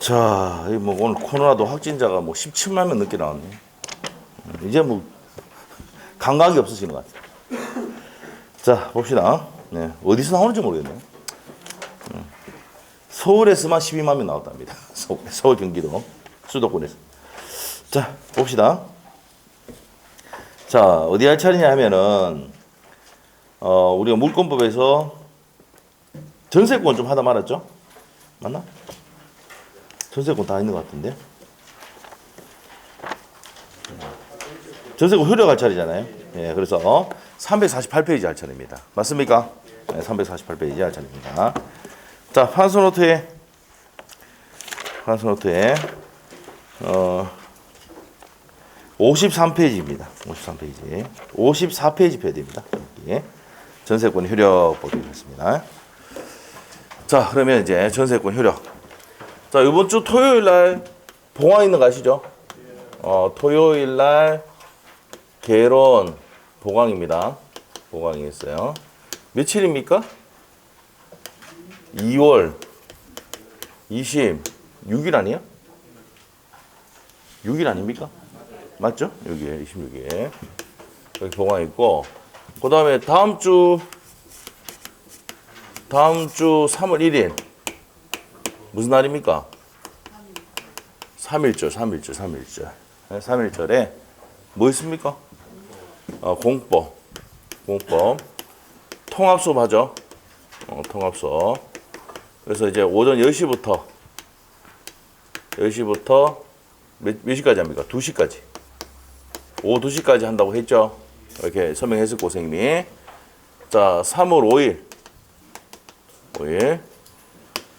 자, 뭐 오늘 코로나도 확진자가 뭐 17만 명 넘게 나왔네. 이제 뭐 감각이 없으시는 것 같아요. 자, 봅시다. 네, 어디서 나오는지 모르겠네. 서울에서만 12만 명 나왔답니다. 서울, 경기도, 수도권에서. 자, 봅시다. 자, 어디 할 차례냐 하면은, 우리가 물권법에서 전세권 좀 하다 말았죠? 맞나? 전세권 다 있는 것 같은데. 전세권 효력할 차례잖아요. 예, 그래서 348페이지 할 차례입니다. 맞습니까? 네, 348페이지 할 차례입니다. 자, 판소노트에 53페이지입니다. 53페이지. 54페이지 펴야 됩니다. 여기. 전세권 효력 보도록 하겠습니다. 자, 그러면 이제 전세권 효력. 자, 이번 주 토요일 날 봉황 있는 거 아시죠? 토요일 날 개론 봉황입니다. 봉황이 있어요. 며칠입니까? 2월 26일 아니야? 6일 아닙니까? 맞죠? 여기에 26일. 여기 봉황 있고, 그 다음에 다음 주 3월 1일. 무슨 날입니까? 3.1절. 3.1절에 뭐 있습니까? 공법. 통합수업 하죠? 통합수업. 그래서 이제 오전 10시부터 몇 시까지 합니까? 2시까지. 오후 2시까지 한다고 했죠? 이렇게 설명했을 고 선생님이. 자, 3월 5일.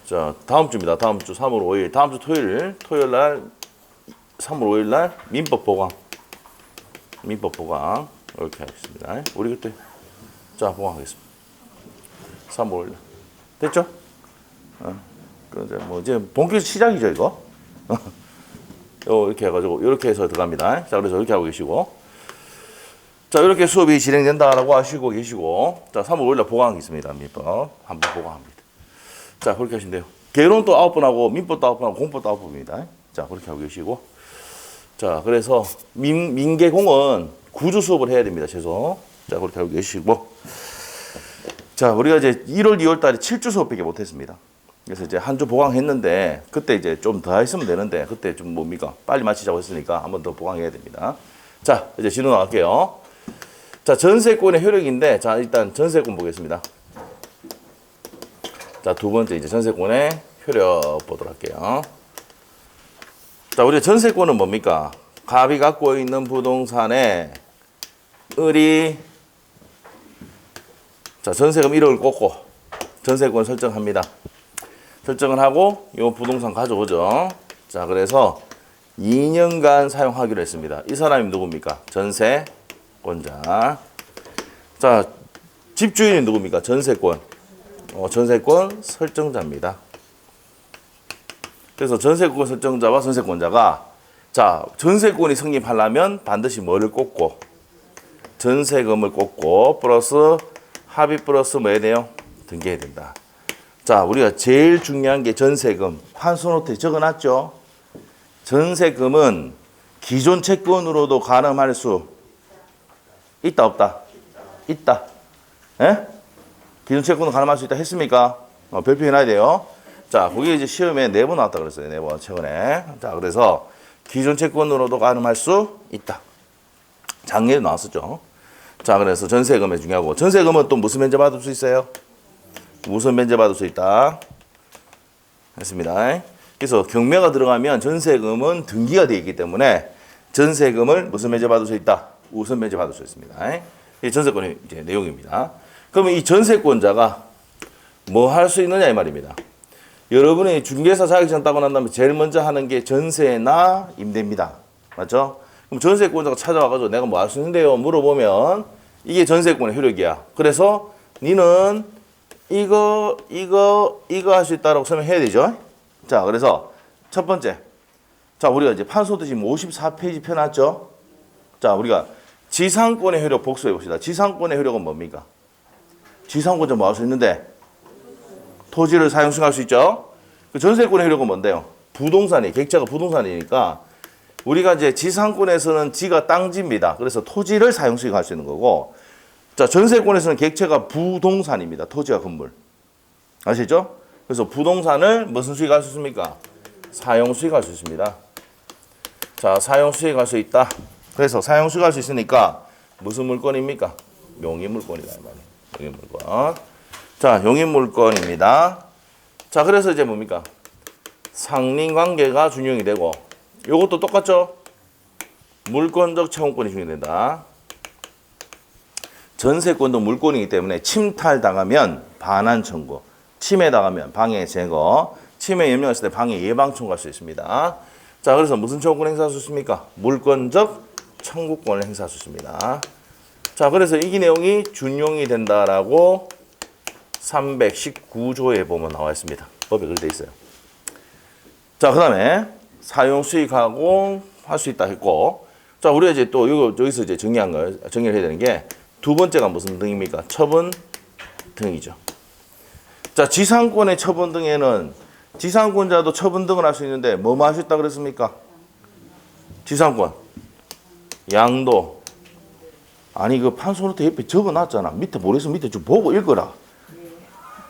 자, 다음 주입니다. 다음 주 3월 5일. 다음 주 토요일 날 3월 5일 날 민법 보강. 이렇게 하겠습니다. 우리 그때 자, 보강하겠습니다. 3월 5일 날. 됐죠? 이제 본격 시작이죠, 이거. 이렇게 해가지고 이렇게 해서 들어갑니다. 자, 그래서 이렇게 하고 계시고. 자, 이렇게 수업이 진행된다라고 하시고 계시고. 자, 3월 5일 날 보강하겠습니다. 민법 한번 보강합니다. 자, 그렇게 하시면 돼요. 개론도 9번 하고 민법도 9번 하고 공법도 9번입니다. 자, 그렇게 하고 계시고. 자, 그래서 민계공은 구주 수업을 해야 됩니다. 최소. 자, 그렇게 하고 계시고. 자, 우리가 이제 1월, 2월 달에 7주 수업밖에 못 했습니다. 그래서 이제 한 주 보강했는데 그때 이제 좀 더 했으면 되는데 그때 좀 뭡니까? 빨리 마치자고 했으니까 한 번 더 보강해야 됩니다. 자, 이제 진로 나갈게요. 자, 전세권의 효력인데 자, 일단 전세권 보겠습니다. 자, 두 번째 이제 전세권의 효력 보도록 할게요. 자, 우리가 전세권은 뭡니까? 갑이 갖고 있는 부동산에 을이 자, 전세금 1억을 꽂고 전세권 설정합니다. 설정을 하고 이 부동산 가져오죠. 자, 그래서 2년간 사용하기로 했습니다. 이 사람이 누굽니까? 전세권자. 자, 집주인이 누굽니까? 전세권 설정자입니다. 그래서 전세권 설정자와 전세권자가 자, 전세권이 성립하려면 반드시 뭐를 꽂고 전세금을 꽂고 플러스 합의 플러스 뭐 해야 돼요? 등기해야 된다. 자, 우리가 제일 중요한 게 전세금. 판소노트에 적어놨죠? 전세금은 기존 채권으로도 가늠할 수 있다, 없다? 있다. 예? 기존 채권으로 가늠할 수 있다 했습니까? 별표 해놔야 돼요. 자, 거기 이제 시험에 4번 나왔다 그랬어요. 4번, 최근에. 자, 그래서 기존 채권으로도 가늠할 수 있다. 작년에 나왔었죠. 자, 그래서 전세금이 중요하고. 전세금은 또 무슨 면제 받을 수 있어요? 무슨 면제 받을 수 있다. 했습니다. 그래서 경매가 들어가면 전세금은 등기가 되어 있기 때문에 전세금을 무슨 면제 받을 수 있다. 우선 면제 받을 수 있습니다. 이 전세권의 이제 내용입니다. 그러면 이 전세권자가 뭐 할 수 있느냐 이 말입니다. 여러분이 중개사 자격증 따고 난 다음에 제일 먼저 하는 게 전세나 임대입니다. 맞죠? 그럼 전세권자가 찾아와가지고 내가 뭐 할 수 있는데요? 물어보면 이게 전세권의 효력이야. 그래서 니는 이거 할 수 있다라고 설명해야 되죠. 자, 그래서 첫 번째. 자, 우리가 이제 판소도 지금 54페이지 펴놨죠. 자, 우리가 지상권의 효력 복수해 봅시다. 지상권의 효력은 뭡니까? 지상권자 뭐 할 수 있는데? 토지를 사용 승할 수 있죠. 그 전세권의 효력은 뭔데요? 부동산이 객체가 부동산이니까 우리가 이제 지상권에서는 지가 땅지입니다. 그래서 토지를 사용 수익할 수 있는 거고, 자 전세권에서는 객체가 부동산입니다. 토지와 건물. 아시죠? 그래서 부동산을 무슨 수익할 수 있습니까? 사용 수익할 수 있습니다. 자 사용 수익할 수 있다. 그래서 사용 수익할 수 있으니까 무슨 물건입니까? 용익 물건이다 이 말이에요. 용익 물건. 자 용익 물건입니다. 자 그래서 이제 뭡니까? 상린관계가 준용이 되고, 요것도 똑같죠? 물권적 채권권이 준용된다. 전세권도 물권이기 때문에 침탈당하면 반환 청구, 침해당하면 방해 제거, 침해 염려했을 때 방해 예방 청구할 수 있습니다. 자 그래서 무슨 청구권 행사할 수 있습니까? 물권적 청구권을 행사할 수 있습니다. 자 그래서 이 내용이 준용이 된다라고 319조에 보면 나와 있습니다. 법에 그렇게 돼 있어요. 자 그 다음에 사용 수익하고 할 수 있다 했고, 자 우리가 이제 또 여기서 이제 정리를 해야 되는 게 두 번째가 무슨 등입니까? 처분 등이죠. 자 지상권의 처분 등에는 지상권자도 처분 등을 할 수 있는데 뭐뭐 할 수 있다 그랬습니까? 지상권, 양도. 아니 그 판소노트 옆에 적어놨잖아. 밑에 모르겠으면 밑에 좀 보고 읽어라.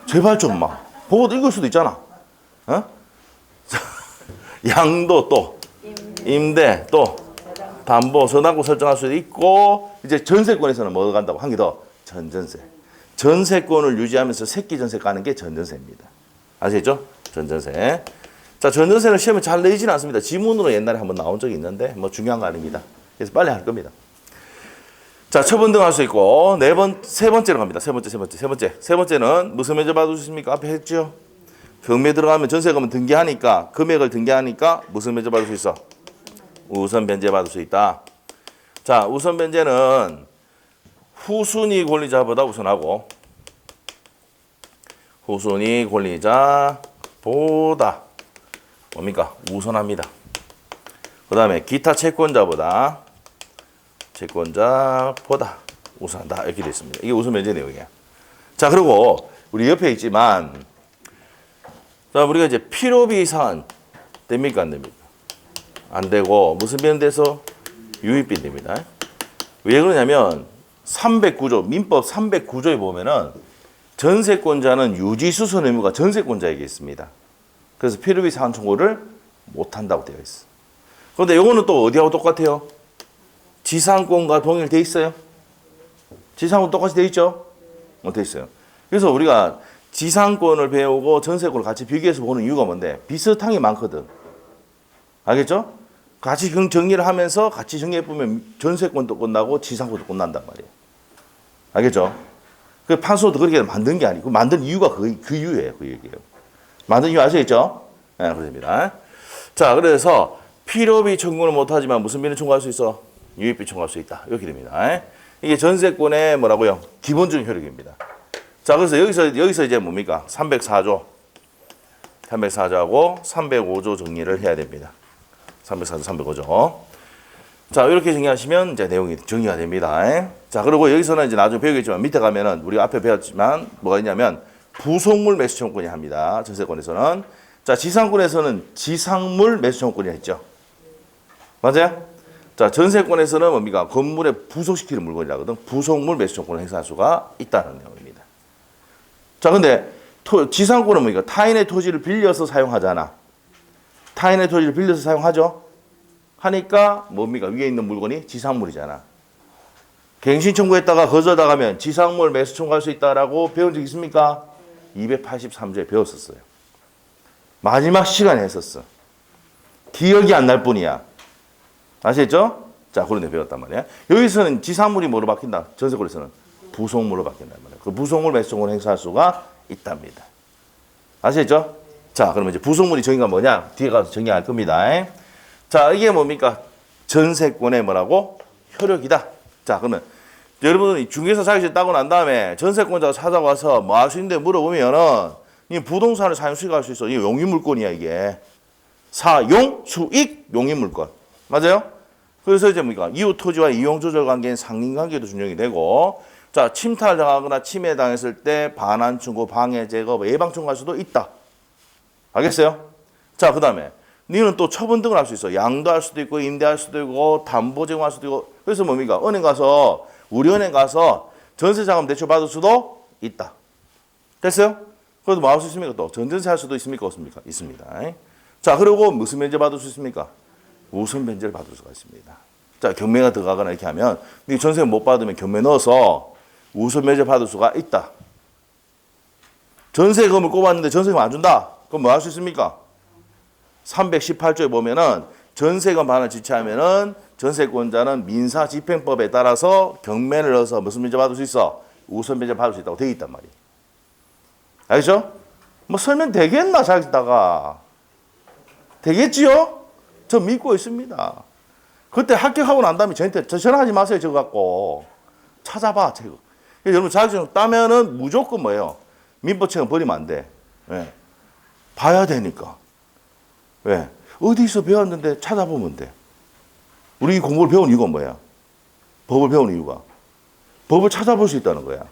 제발 좀 막 보고 읽을 수도 있잖아. 어? 양도 또 임대 또 담보 선당권 설정할 수도 있고, 이제 전세권에서는 뭐 간다고 한 개 더 전전세. 전세권을 유지하면서 새끼 전세 까는 게 전전세입니다. 아시겠죠? 전전세. 자 전전세는 시험에 잘 내지는 않습니다. 지문으로 옛날에 한번 나온 적이 있는데 뭐 중요한 거 아닙니다. 그래서 빨리 할 겁니다. 자 처분 등 할 수 있고, 세 번째로 갑니다. 세 번째는 무슨 면제 받을 수 있습니까? 앞에 했죠. 경매 들어가면 전세금은 등기하니까, 금액을 등기하니까 무슨 면제 받을 수 있어? 우선 변제 받을 수 있다. 자 우선 변제는 후순위 권리자보다 우선하고, 후순위 권리자보다 뭡니까? 우선합니다. 그 다음에 기타 채권자보다 우선한다. 이렇게 되어 있습니다. 이게 우선 변제 내용이에요. 자 그리고 우리 옆에 있지만, 자 우리가 이제 필요비 사안 됩니까? 안 됩니까? 안 되고 무슨 변돼서 유입비 됩니다. 왜 그러냐면 309조 민법 309조에 보면은 전세권자는 유지수선 의무가 전세권자에게 있습니다. 그래서 필요비 사안 청구를 못 한다고 되어 있어. 그런데 이거는 또 어디하고 똑같아요? 지상권과 동일돼 있어요. 지상권 똑같이 돼 있죠? 돼 있어요. 그래서 우리가 지상권을 배우고 전세권을 같이 비교해서 보는 이유가 뭔데? 비슷한 게 많거든. 알겠죠? 같이 정리를 하면서 같이 정리해보면 전세권도 끝나고 지상권도 끝난단 말이에요. 알겠죠? 그 판소도 그렇게 만든 게 아니고, 만든 이유가 그 이유예요. 그 얘기예요. 만든 이유 아시겠죠? 네, 그렇습니다. 자, 그래서 필요비 청구는 못하지만 무슨 비는 청구할 수 있어? 유입비 청구할 수 있다. 이렇게 됩니다. 이게 전세권의 뭐라고요? 기본적인 효력입니다. 자, 그래서 여기서 이제 뭡니까? 304조하고 305조 정리를 해야 됩니다. 304조, 305조. 자, 이렇게 정리하시면 이제 내용이 정리가 됩니다. 자, 그리고 여기서는 이제 나중에 배우겠지만 밑에 가면은 우리가 앞에 배웠지만 뭐가 있냐면 부속물 매수 청구권이 합니다. 전세권에서는. 자, 지상권에서는 지상물 매수 청구권이 했죠. 맞아요? 자, 전세권에서는 뭡니까? 건물에 부속시키는 물건이라거든. 부속물 매수 청구권을 행사할 수가 있다는 내용입니다. 자, 근데 지상권은 뭡니까? 타인의 토지를 빌려서 사용하잖아. 타인의 토지를 빌려서 사용하죠. 하니까 뭡니까? 위에 있는 물건이 지상물이잖아. 갱신 청구했다가 거절당하면 지상물 매수 청구할 수 있다라고 배운 적 있습니까? 283조에 배웠었어요. 마지막 시간에 했었어. 기억이 안 날 뿐이야. 아시겠죠? 자, 그런 데 배웠단 말이야. 여기서는 지상물이 뭐로 바뀐다? 전세권에서는 부속물로 바뀐단 말이야. 그 부속물 매수 청구를 행사할 수가 있답니다. 아시겠죠? 자, 그러면 이제 부속물이 정의가 뭐냐? 뒤에 가서 정의할 겁니다. 자, 이게 뭡니까? 전세권의 뭐라고? 효력이다. 자, 그러면 여러분 중개사 자격증 따고 난 다음에 전세권자가 찾아와서 뭐 할 수 있는데 물어보면은 이 부동산을 사용 수익할 수 있어. 이게 용익물권이야, 이게. 사용 수익 용익물권. 맞아요? 그래서 이제 뭡니까? 이웃 토지와 이용 조절 관계인 상린 관계도 준용이 되고, 자, 침탈 당하거나 침해 당했을 때 반환 청구, 방해 제거, 예방 청구할 수도 있다. 알겠어요? 자, 그다음에 니는 또 처분 등을 할 수 있어. 양도 할 수도 있고, 임대할 수도 있고, 담보 제공할 수도 있고. 그래서 뭡니까? 은행 가서, 우리 은행 가서 전세자금 대출 받을 수도 있다. 됐어요? 그래도 뭐 할 수 있습니까? 또 전전세 할 수도 있습니까? 없습니까? 있습니다. 자, 그리고 무슨 면제 받을 수 있습니까? 우선 면제를 받을 수가 있습니다. 자, 경매가 들어가거나 이렇게 하면 니 전세 못 받으면 경매 넣어서 우선 면제 받을 수가 있다. 전세금을 꼽았는데 전세금 안 준다. 그럼 뭐 할 수 있습니까? 318조에 보면은 전세금 반환을 지체하면은 전세권자는 민사집행법에 따라서 경매를 넣어서 무슨 면제 받을 수 있어? 우선 면제 받을 수 있다고 되어 있단 말이에요. 알겠죠? 뭐 설명 되겠나 자기다가 되겠지요? 저 믿고 있습니다. 그때 합격하고 난 다음에 저한테 전화하지 마세요. 저거 갖고 찾아봐. 저거. 여러분 자격증 따면은 무조건 뭐예요? 민법책은 버리면 안 돼. 왜? 봐야 되니까. 왜? 어디서 배웠는데 찾아보면 돼. 우리 공부를 배운 이유가 뭐야? 법을 배운 이유가. 법을 찾아볼 수 있다는 거야.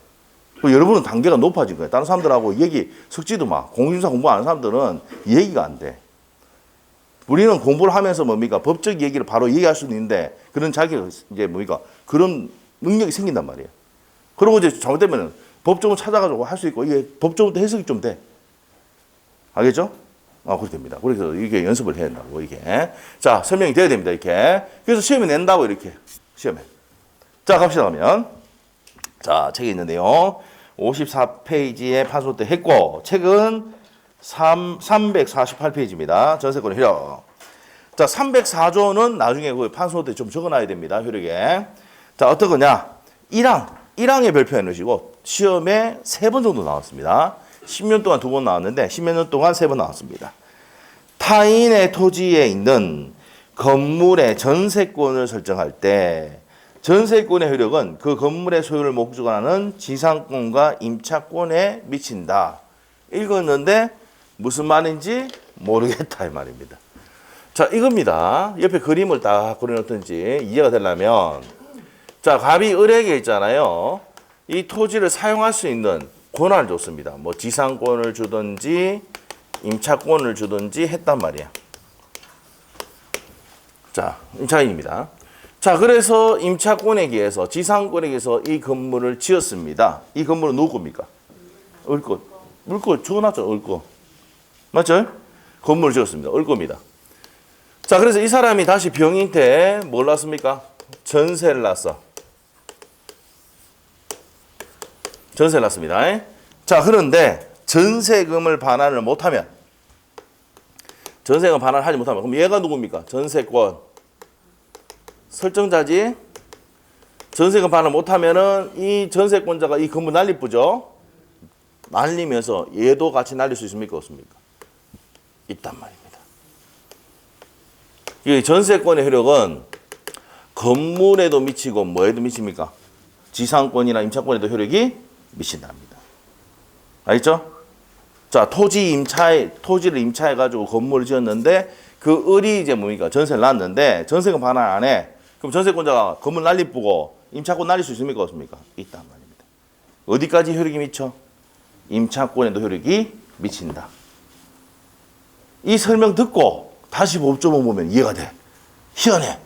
여러분은 단계가 높아진 거야. 다른 사람들하고 얘기 섞지도 마. 공인중개사 공부하는 사람들은 얘기가 안 돼. 우리는 공부를 하면서 뭡니까? 법적 얘기를 바로 얘기할 수는 있는데 그런 자기가 이제 뭡니까? 그런 능력이 생긴단 말이에요. 그러고 이제 잘못되면 법조문 찾아가지고 할 수 있고 이게 법조문도 해석이 좀 돼. 알겠죠? 그렇게 됩니다. 그래서 이게 연습을 해야 된다고 이게. 자, 설명이 돼야 됩니다. 이렇게. 그래서 시험에 낸다고 이렇게 시험에. 자, 갑시다 그러면. 자, 책이 있는데요. 54페이지에 판소 때 했고 책은 348페이지입니다. 전세권 효력. 자, 304조는 나중에 그 판소 때 좀 적어놔야 됩니다. 효력에. 자, 어떤 거냐? 1항에 별표해 놓으시고 시험에 3번 정도 나왔습니다. 10년 동안 2번 나왔는데 10몇 년 동안 3번 나왔습니다. 타인의 토지에 있는 건물의 전세권을 설정할 때 전세권의 효력은 그 건물의 소유를 목적하는 지상권과 임차권에 미친다. 읽었는데 무슨 말인지 모르겠다 이 말입니다. 자, 이겁니다. 옆에 그림을 딱 그려놓든지 이해가 되려면 자, 갑이 을에게 있잖아요. 이 토지를 사용할 수 있는 권한을 줬습니다. 뭐 지상권을 주든지 임차권을 주든지 했단 말이야. 자, 임차인입니다. 자, 그래서 임차권에 의해서 지상권에 의해서 이 건물을 지었습니다. 이 건물은 누구 겁니까? 을 것. 을 것 적어놨죠. 을 것. 맞죠? 건물을 지었습니다. 을 겁니다. 자, 그래서 이 사람이 다시 병인한테 뭘 놨습니까? 전세를 놨어. 전세를 놨습니다. 자, 그런데 전세금을 반환을 못하면 전세금 반환을 하지 못하면 그럼 얘가 누굽니까? 전세권 설정자지. 전세금 반환을 못하면은 이 전세권자가 이 건물 난리쁘죠? 날리면서 얘도 같이 날릴 수 있습니까? 없습니까? 있단 말입니다. 이 전세권의 효력은 건물에도 미치고 뭐에도 미칩니까? 지상권이나 임차권에도 효력이 미친답니다. 알겠죠? 자, 토지를 임차해가지고 건물을 지었는데 그 을이 이제 뭡니까? 전세를 놨는데 전세금 반환 안 해. 그럼 전세권자가 건물 난리쁘고 임차권 날릴 수 있습니까? 없습니까? 있단 말입니다. 어디까지 효력이 미쳐? 임차권에도 효력이 미친다. 이 설명 듣고 다시 법조문 보면 이해가 돼. 희한해.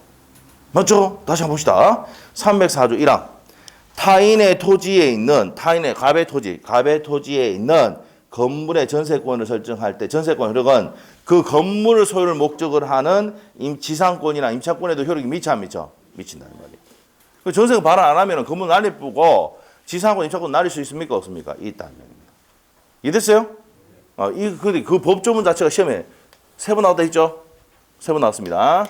맞죠? 다시 한번 봅시다. 304조 1항. 타인의 토지에 있는 갑의 토지에 있는 건물의 전세권을 설정할 때 전세권 효력은 그 건물을 소유를 목적을 하는 지상권이나 임차권에도 효력이 미쳐 안 미쳐? 미친다는 말이에요. 그 전세금 반환 안 하면 건물 난리쁘고 지상권, 임차권 날릴 수 있습니까? 없습니까? 있다는 말입니다. 이해됐어요? 그 법조문 자체가 시험에 3번 나왔다 했죠? 3번 나왔습니다.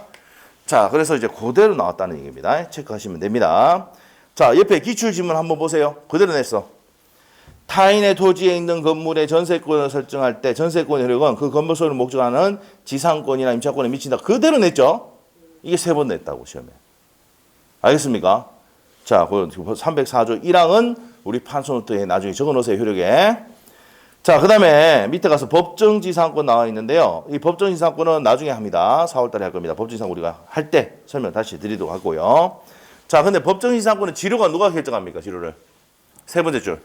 자, 그래서 이제 그대로 나왔다는 얘기입니다. 체크하시면 됩니다. 자, 옆에 기출지문 한번 보세요. 그대로 냈어. 타인의 토지에 있는 건물의 전세권을 설정할 때 전세권의 효력은 그 건물 소유를 목적하는 지상권이나 임차권에 미친다. 그대로 냈죠? 이게 3번 냈다고 시험에. 알겠습니까? 자, 그 304조 1항은 우리 판소노트에 나중에 적어놓으세요. 효력에. 자, 그 다음에 밑에 가서 법정지상권 나와 있는데요. 이 법정지상권은 나중에 합니다. 4월달에 할 겁니다. 법정지상권 우리가 할 때 설명 다시 드리도록 하고요. 자, 근데 법정지상권은 지료가 누가 결정합니까? 지료를. 3번째 줄.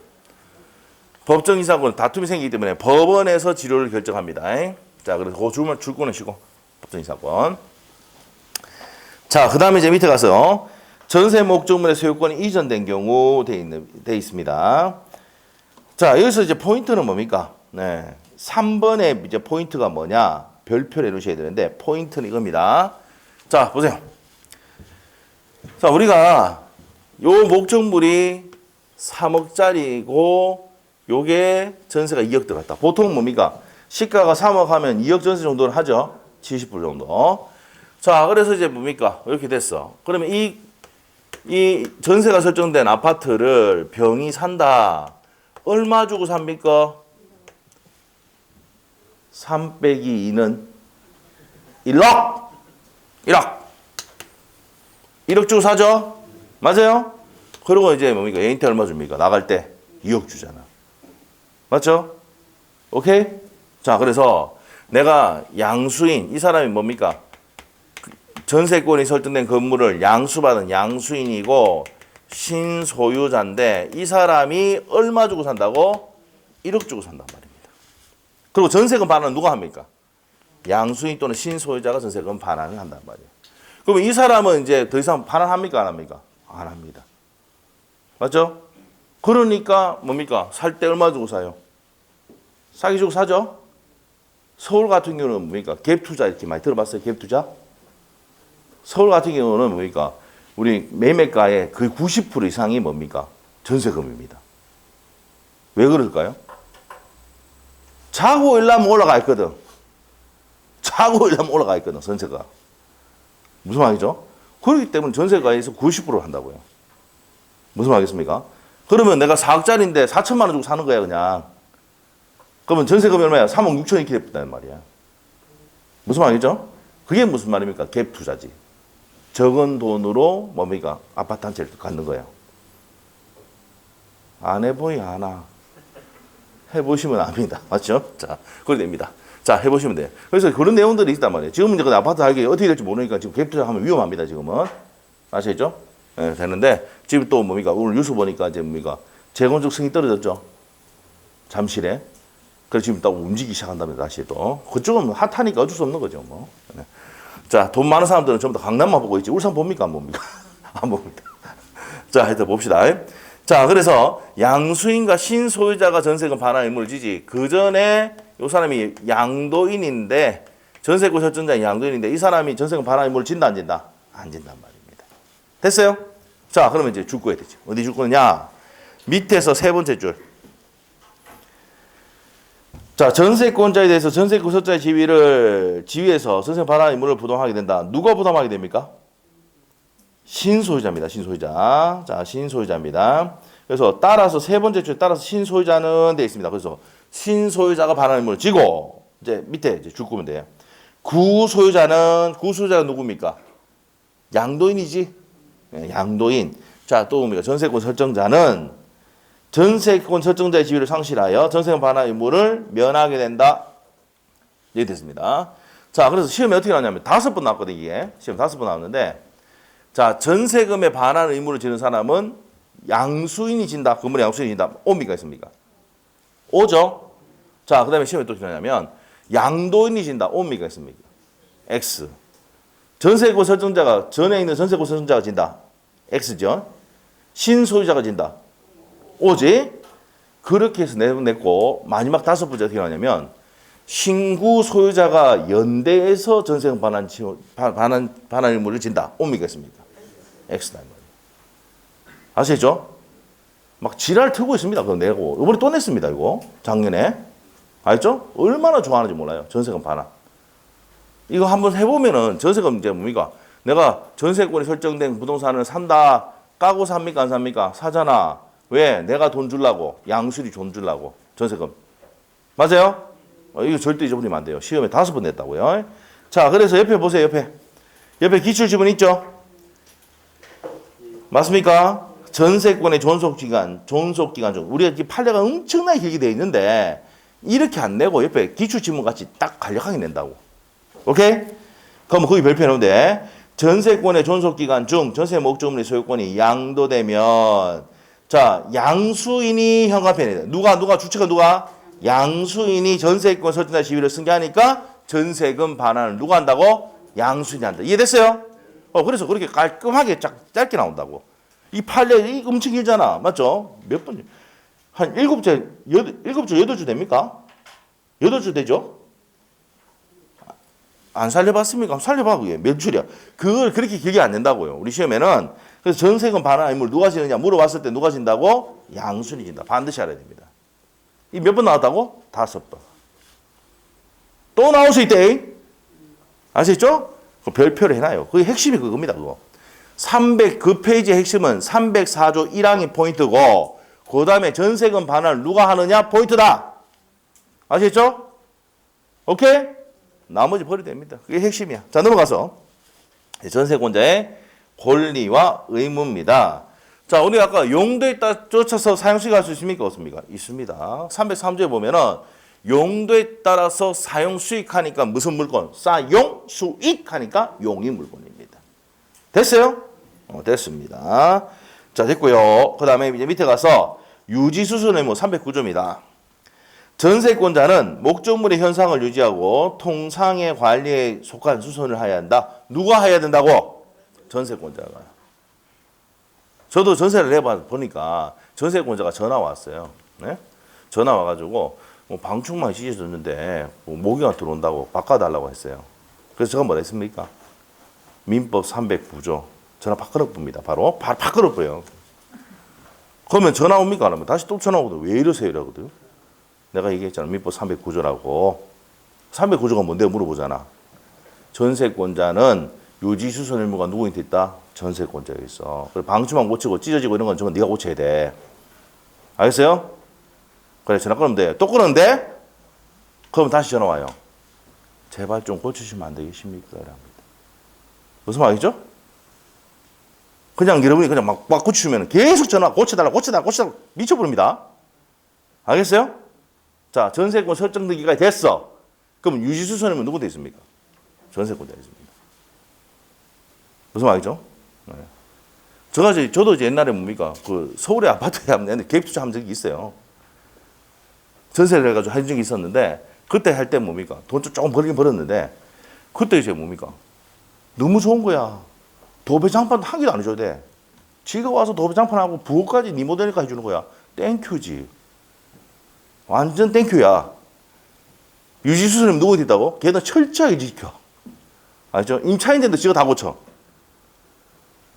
법정지상권은 다툼이 생기기 때문에 법원에서 지료를 결정합니다. 자, 그래서 그 줄만 줄 꺼내시고. 법정이 사건. 자, 그 다음에 이제 밑에 가서 전세 목적물의 소유권이 이전된 경우 돼 있습니다. 자, 여기서 이제 포인트는 뭡니까? 네. 3번의 이제 포인트가 뭐냐? 별표를 해놓으셔야 되는데, 포인트는 이겁니다. 자, 보세요. 자, 우리가 요 목적물이 3억짜리고, 요게 전세가 2억 들어갔다. 보통 뭡니까? 시가가 3억 하면 2억 전세 정도는 하죠. 70% 정도. 자, 그래서 이제 뭡니까? 이렇게 됐어. 그러면 이 전세가 설정된 아파트를 병이 산다. 얼마 주고 삽니까? 3 빼기 2는 1억! 1억! 1억 주고 사죠? 맞아요? 그리고 이제 뭡니까? 애인한테 얼마 줍니까? 나갈 때 2억 주잖아. 맞죠? 오케이? 자, 그래서 내가 양수인, 이 사람이 뭡니까? 전세권이 설정된 건물을 양수받은 양수인이고 신소유자인데 이 사람이 얼마 주고 산다고? 1억 주고 산단 말입니다. 그리고 전세금 반환은 누가 합니까? 양수인 또는 신소유자가 전세금 반환을 한단 말이에요. 그러면 이 사람은 이제 더 이상 반환합니까? 안 합니까? 안 합니다. 맞죠? 그러니까 뭡니까? 살 때 얼마 주고 사요? 싸게 주고 사죠? 서울 같은 경우는 뭡니까? 갭투자 이렇게 많이 들어봤어요? 갭투자? 서울 같은 경우는 뭡니까? 우리 매매가의 거의 90% 이상이 뭡니까? 전세금입니다. 왜 그럴까요? 자고 일하면 올라가 있거든. 자고 일하면 올라가 있거든, 전세가. 무슨 말이죠? 그렇기 때문에 전세가에서 90%를 한다고요. 무슨 말이겠습니까? 그러면 내가 4억짜리인데 4천만 원 주고 사는 거야, 그냥. 그러면 전세금이 얼마야? 3억 6천 이렇게 됐단 말이야. 무슨 말이죠? 그게 무슨 말입니까? 갭 투자지. 적은 돈으로 뭡니까? 아파트 한 채를 갖는 거예요. 안 해보이 하나. 해보시면 압니다. 맞죠? 자, 그렇게 됩니다. 자, 해보시면 돼요. 그래서 그런 내용들이 있단 말이에요. 지금은 이제 그 아파트 살기 어떻게 될지 모르니까 지금 갭 투자하면 위험합니다, 지금은. 아시겠죠? 네, 되는데, 지금 또 뭡니까? 오늘 뉴스 보니까 이제 뭡니까? 재건축 승이 떨어졌죠? 잠실에. 그래서 지금 또 움직이기 시작한답니다, 다시 또. 그쪽은 핫하니까 어쩔 수 없는 거죠, 뭐. 네. 자, 돈 많은 사람들은 전부 다 강남만 보고 있지. 울산 봅니까? 안 봅니까? 안 봅니다. 자, 하여튼 봅시다. 자, 그래서 양수인과 신소유자가 전세금 반환 의무를 지지. 그 전에 이 사람이 양도인인데, 전세권 설정자인 양도인인데, 이 사람이 전세금 반환 의무를 진다, 안 진다? 안 진단 말입니다. 됐어요? 자, 그러면 이제 줄 거야 되지. 어디 줄 거냐? 밑에서 세 번째 줄. 자, 전세권자에 대해서 전세권 설정자의 지위에서 전세 반환 의무를 부담하게 된다. 누가 부담하게 됩니까? 신소유자입니다. 신소유자. 자, 신소유자입니다. 그래서 따라서 세 번째 줄 따라서 신소유자는 되어 있습니다. 그래서 신소유자가 반환 의무를 지고 이제 밑에 이제 줄 거면 돼요. 구소유자는 누굽니까? 양도인이지. 네, 양도인. 자, 또 뭡니까? 전세권 설정자는 전세권 설정자의 지위를 상실하여 전세금 반환 의무를 면하게 된다. 이게 됐습니다. 자, 그래서 시험에 어떻게 나왔냐면 5번 나왔거든요, 이게. 시험 5번 나왔는데, 자, 전세금의 반환 의무를 지는 사람은 양수인이 진다. 건물의 양수인이 진다. 옵니까, 있습니까? 오죠? 자, 그 다음에 시험에 또 어떻게 나냐면, 양도인이 진다. 옵니까, 있습니까? X. 전세권 설정자가, 전에 있는 전세권 설정자가 진다. X죠? 신소유자가 진다. 오지? 그렇게 해서 냈고 마지막 5번째 어떻게 나오냐면 신구 소유자가 연대해서 전세금 반환 의무를 진다. 옵니까 있습니까? X다. 아시죠? 막 지랄 틀고 있습니다. 그거 내고 이번에 또 냈습니다. 이거 작년에 알죠? 얼마나 좋아하는지 몰라요. 전세금 반환. 이거 한번 해보면은 전세금 이제 뭡니까? 내가 전세권이 설정된 부동산을 산다. 까고 삽니까? 안 삽니까? 사잖아. 왜? 내가 돈 주려고. 양수리 돈 주려고. 전세금. 맞아요? 이거 절대 잊어버리면 안 돼요. 시험에 5번 냈다고요. 자, 그래서 옆에 보세요. 옆에 기출지문 있죠? 맞습니까? 전세권의 존속기간 중 우리가 판례가 엄청나게 길게 되어 있는데 이렇게 안 내고 옆에 기출지문 같이 딱 간략하게 낸다고. 오케이? 그럼 거기 별표 해놓은데 전세권의 존속기간 중 전세 목적물의 소유권이 양도되면 자, 양수인이 현관편이다. 누가 주체가 누가? 양수인이 전세권 설정자 지위를 승계하니까 전세금 반환을 누가 한다고? 양순이 한다. 이해됐어요? 그래서 그렇게 깔끔하게 짧게 나온다고. 이 판례 이 엄청 길잖아. 맞죠? 몇 번? 한 7줄, 8줄 됩니까? 8줄 되죠? 안 살려봤습니까? 살려봐, 그게. 몇 줄이야? 그걸 그렇게 길게 안 낸다고요. 우리 시험에는. 그래서 전세금 반환 의무를 누가 지느냐 물어봤을 때 누가 진다고? 양순이 진다. 반드시 알아야 됩니다. 이 몇 번 나왔다고? 5번. 또 나올 수 있대. 아시죠? 그 별표를 해놔요. 그게 핵심이 그겁니다, 그거. 그 페이지의 핵심은 304조 1항이 포인트고, 그 다음에 전세금 반환을 누가 하느냐? 포인트다. 아시겠죠? 오케이? 나머지 버려도 됩니다. 그게 핵심이야. 자, 넘어가서. 전세권자의 권리와 의무입니다. 자, 우리 아까 용도에 따라 쫓아서 사용수익 할 수 있습니까? 없습니까? 있습니다. 303조에 보면은 용도에 따라서 사용 수익하니까 무슨 물건? 사용 수익하니까 용이 물건입니다. 됐어요? 됐습니다. 자, 됐고요. 그 다음에 이제 밑에 가서 유지수선 의무 309조입니다. 전세권자는 목적물의 현상을 유지하고 통상의 관리에 속한 수선을 해야 한다. 누가 해야 된다고? 전세권자가. 저도 전세를 해보니까 전세권자가 전화 왔어요. 네? 전화 와가지고 방충망이 찢어졌는데 모기가 들어온다고 바꿔달라고 했어요. 그래서 제가 뭐라 했습니까? 민법 309조 전화 팍 끊어봅니다. 바로 팍 끊어버려요. 그러면 전화 옵니까? 안 하면 다시 또 전화 오거든. 왜 이러세요? 이러거든. 내가 얘기했잖아. 민법 309조라고. 309조가 뭔데 물어보잖아. 전세권자는 유지수선 의무가 누구한테 있다? 전세권자에 있어. 그래 방충망 고치고 찢어지고 이런 건 전부 네가 고쳐야 돼. 알겠어요? 그래 전화 끊으면 돼. 또 끊었는데? 그럼 다시 전화 와요. 제발 좀 고치시면 안 되겠습니까? 이랍니다. 무슨 말이죠? 그냥 여러분이 그냥 막 고치시면 계속 전화 고쳐달라 미쳐버립니다. 알겠어요? 자, 전세권 설정되기가 됐어. 그럼 유지수선이면 누구 돼 있습니까? 전세권자 있습니다. 무슨 말이죠? 네. 저도 이제 옛날에 뭡니까? 그 서울의 아파트에 한번 계획투자 한 적이 있어요. 전세를 해가지고 한 적이 있었는데, 그때 할 때 뭡니까? 돈 조금 벌긴 벌었는데, 그때 이제 뭡니까? 너무 좋은 거야. 도배장판 한 개도 안 해줘야 돼. 지가 와서 도배장판하고 부엌까지 리모델링까지 해주는 거야. 땡큐지. 완전 땡큐야. 유지수선이면 누구한테 있다고? 걔는 철저하게 지켜. 알죠? 임차인인데 지가 다 고쳐.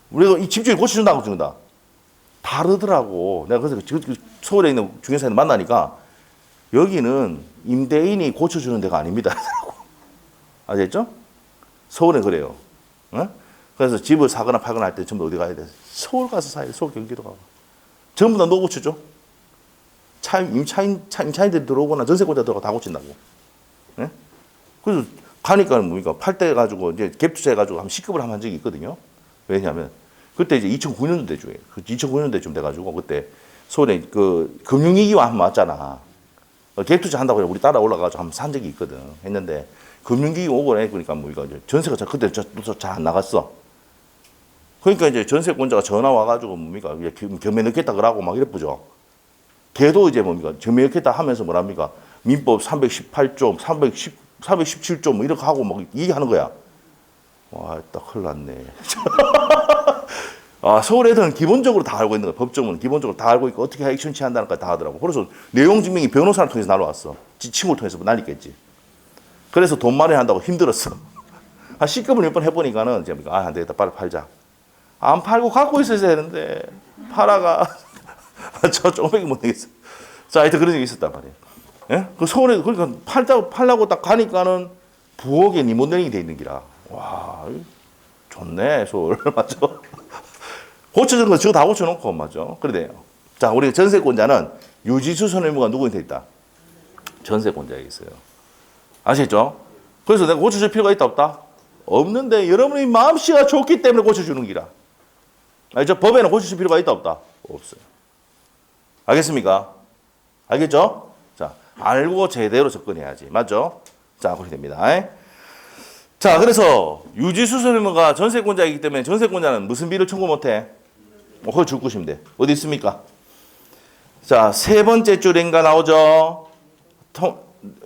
우리가 이 집주인 고쳐준다고 준다. 다르더라고. 내가 그래서 서울에 있는 중개사님 만나니까 여기는 임대인이 고쳐주는 데가 아닙니다. 아셨죠? 서울은 그래요. 어? 그래서 집을 사거나 팔거나 할 때 전부 어디 가야 돼? 서울 가서 사야 돼. 서울 경기도 가고. 전부 다 너 고쳐줘. 임차인들이 들어오거나 전세권자 들어오고 다 고친다고. 네? 그래서 가니까 뭡니까? 팔 때 가지고 이제 갭투자 해가지고 한 10급을 한 적이 있거든요. 왜냐하면 그때 이제 2009년도대쯤에 2009년도쯤 돼가지고 그때 서울에 그 금융위기와 한번 왔잖아. 갭투자 한다고 우리 따라 올라가서 한번 산 적이 있거든. 했는데 금융위기 오고 해 그러니까 뭐 이거 전세가 그때 잘 안 나갔어. 그러니까 이제 전세권자가 전화 와가지고 뭡니까 경매 넣겠다 그러고 막 이랬죠. 걔도 이제 뭡니까 경매 넣겠다 하면서 뭐랍니까 민법 318조, 317조 뭐 이렇게 하고 막 얘기하는 거야. 와, 딱 큰일 났네. 아, 서울 애들은 기본적으로 다 알고 있는 거야. 법정은 기본적으로 다 알고 있고 어떻게 액션 취한다는 걸 다 하더라고. 그래서 내용 증명이 변호사를 통해서 날아왔어. 지 친구를 통해서 난리겠지. 그래서 돈 마련한다고 힘들었어. 한 C급을 몇 번 해보니까는 이제 안 되겠다, 빨리 팔자. 안 팔고 갖고 있어야 되는데 팔아가 저 조금밖에 못 내겠어. 자, 하여튼 그런 적이 있었단 말이에요. 예? 그 서울에 그러니까 팔라고 딱 가니까는 부엌에 리모델링이 돼 있는 기라. 와, 좋네 서울 맞죠? 고쳐준 거 저거 다 고쳐놓고 맞죠? 그래요. 자, 우리 전세권자는 유지수선 의무가 누구한테 있다? 전세권자에 있어요. 아시겠죠? 그래서 내가 고쳐줄 필요가 있다 없다? 없는데 여러분이 마음씨가 좋기 때문에 고쳐주는 기라. 알죠? 법에는 고쳐줄 필요가 있다 없다? 없어요. 알겠습니까? 알겠죠? 자, 알고 제대로 접근해야지. 맞죠? 자, 그렇게 됩니다. 자, 그래서 유지수선 의무가 전세권자이기 때문에 전세권자는 무슨 비를 청구 못해? 그걸 줄 것이면 돼. 어디 있습니까? 자, 세 번째 줄인가 나오죠?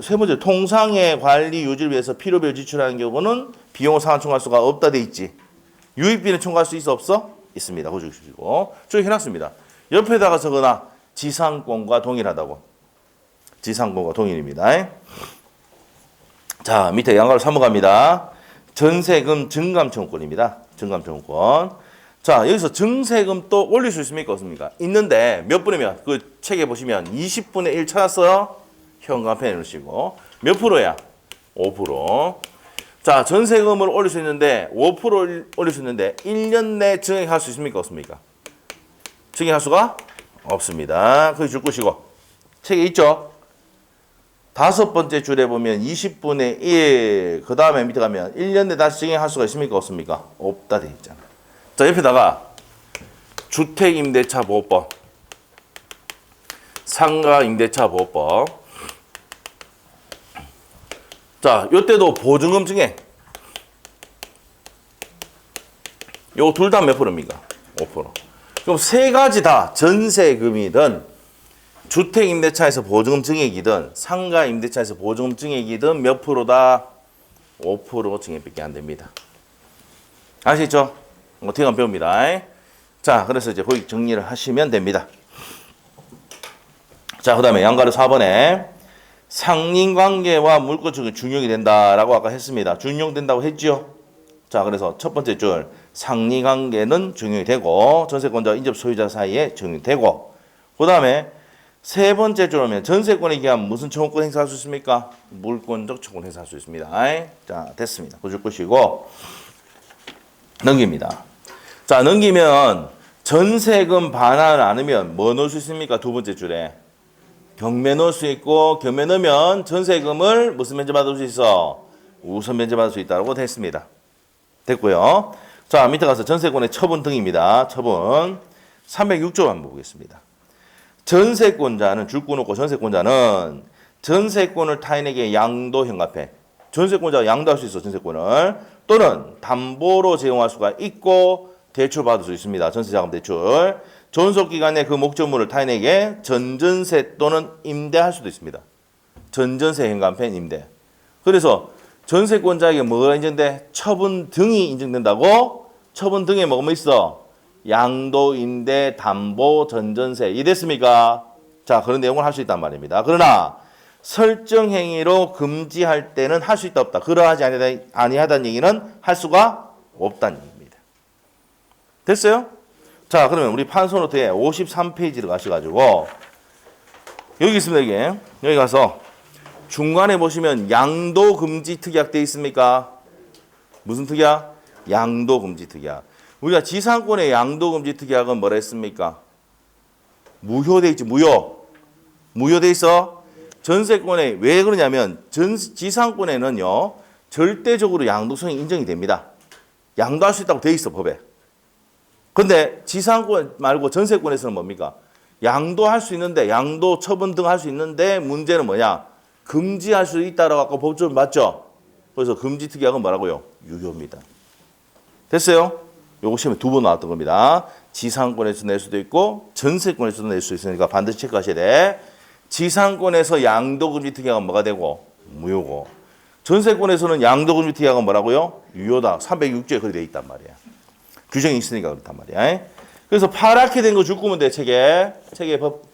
세 번째, 통상의 관리 유지를 위해서 필요비를 지출하는 경우는 비용을 상환 청구할 수가 없다 돼 있지. 유입비는 청구할 수 있어 없어? 있습니다. 그거 주시고 쭉 해놨습니다. 옆에다가 적어놔. 지상권과 동일하다고. 지상권과 동일입니다. 자, 밑에 양가로 3번 갑니다. 전세금 증감청구권입니다. 증감청구권. 자, 여기서 증세금 또 올릴 수 있습니까? 없습니까? 있는데 몇 분이면 그 책에 보시면 20분의 1 찾았어요? 현관펜에 넣으시고 몇 프로야? 5%. 자, 전세금을 올릴 수 있는데 5% 올릴 수 있는데 1년 내 증액할 수 있습니까? 없습니까? 증액할 수가 없습니다. 거기 줄 것이고 책에 있죠? 다섯 번째 줄에 보면 20분의 1, 그 다음에 밑에 가면 1년 내 다시 증액할 수가 있습니까? 없습니까? 없다 돼 있잖아. 자, 옆에다가 주택임대차보호법, 상가임대차보호법. 자, 요때도 보증금 증액. 요 둘 다 몇 프로입니까? 5%. 그럼 세 가지 다 전세금이든 주택임대차에서 보증금 증액이든 상가임대차에서 보증금 증액이든 몇 프로다? 5% 증액밖에 안 됩니다. 아시죠? 어떻게 하면 배웁니다. 자, 그래서 이제 거기 정리를 하시면 됩니다. 자, 그 다음에 양가로 4번에 상린관계와 물권적인 준용이 된다라고 아까 했습니다. 준용된다고 했죠? 자, 그래서 첫 번째 줄 상린관계는 적용이 되고 전세권자와 인접 소유자 사이에 적용이 되고 그 다음에 세 번째 줄 오면 전세권에 기한 무슨 청구권 행사할 수 있습니까? 물권적 청구권 행사할 수 있습니다. 자, 됐습니다. 그줄 것이고 넘깁니다. 자, 넘기면 전세금 반환을 안 하면 뭐 넣을 수 있습니까? 두 번째 줄에 경매 넣을 수 있고 경매 넣으면 전세금을 무슨 면제받을 수 있어? 우선 면제받을 수 있다고 됐습니다. 됐고요. 자, 밑에 가서 전세권의 처분 등입니다. 처분 306조 한번 보겠습니다. 전세권자는 줄 끊었고 전세권자는 전세권을 타인에게 양도 현금화해. 전세권자가 양도할 수 있어. 전세권을 또는 담보로 제공할 수가 있고 대출받을 수 있습니다. 전세자금 대출. 존속기간에 그 목적물을 타인에게 전전세 또는 임대할 수도 있습니다. 전전세 현금화해 임대. 그래서 전세권자에게 뭐가 인정돼? 처분 등이 인정된다고? 처분 등에 뭐가 있어? 양도, 임대, 담보, 전전세. 이해됐습니까? 자, 그런 내용을 할 수 있단 말입니다. 그러나 설정 행위로 금지할 때는 할 수 있다 없다. 그러하지 아니하다는 얘기는 할 수가 없다는 얘기입니다. 됐어요? 자, 그러면 우리 판소노트에 53페이지로 가셔가지고 여기 있습니다. 여기 가서 중간에 보시면 양도금지 특약 돼 있습니까? 무슨 특약? 양도금지 특약. 우리가 지상권의 양도금지 특약은 뭐라 했습니까? 무효돼 있지. 무효돼 있어. 전세권에 왜 그러냐면 지상권에는요 절대적으로 양도성이 인정이 됩니다. 양도할 수 있다고 돼 있어 법에. 근데 지상권 말고 전세권에서는 뭡니까? 양도할 수 있는데 양도 처분 등 할 수 있는데 문제는 뭐냐? 금지할 수 있다라고 아까 법조문 맞죠? 그래서 금지 특약은 뭐라고요? 유효입니다. 됐어요? 요거 시험에 두 번 나왔던 겁니다. 지상권에서 낼 수도 있고 전세권에서도 낼 수 있으니까 반드시 체크하셔야 돼. 지상권에서 양도금지 특약은 뭐가 되고? 무효고. 전세권에서는 양도금지 특약은 뭐라고요? 유효다. 306조에 그렇게 돼 있단 말이야. 규정이 있으니까 그렇단 말이야. 그래서 파랗게 된 거 줄 거면 돼. 책에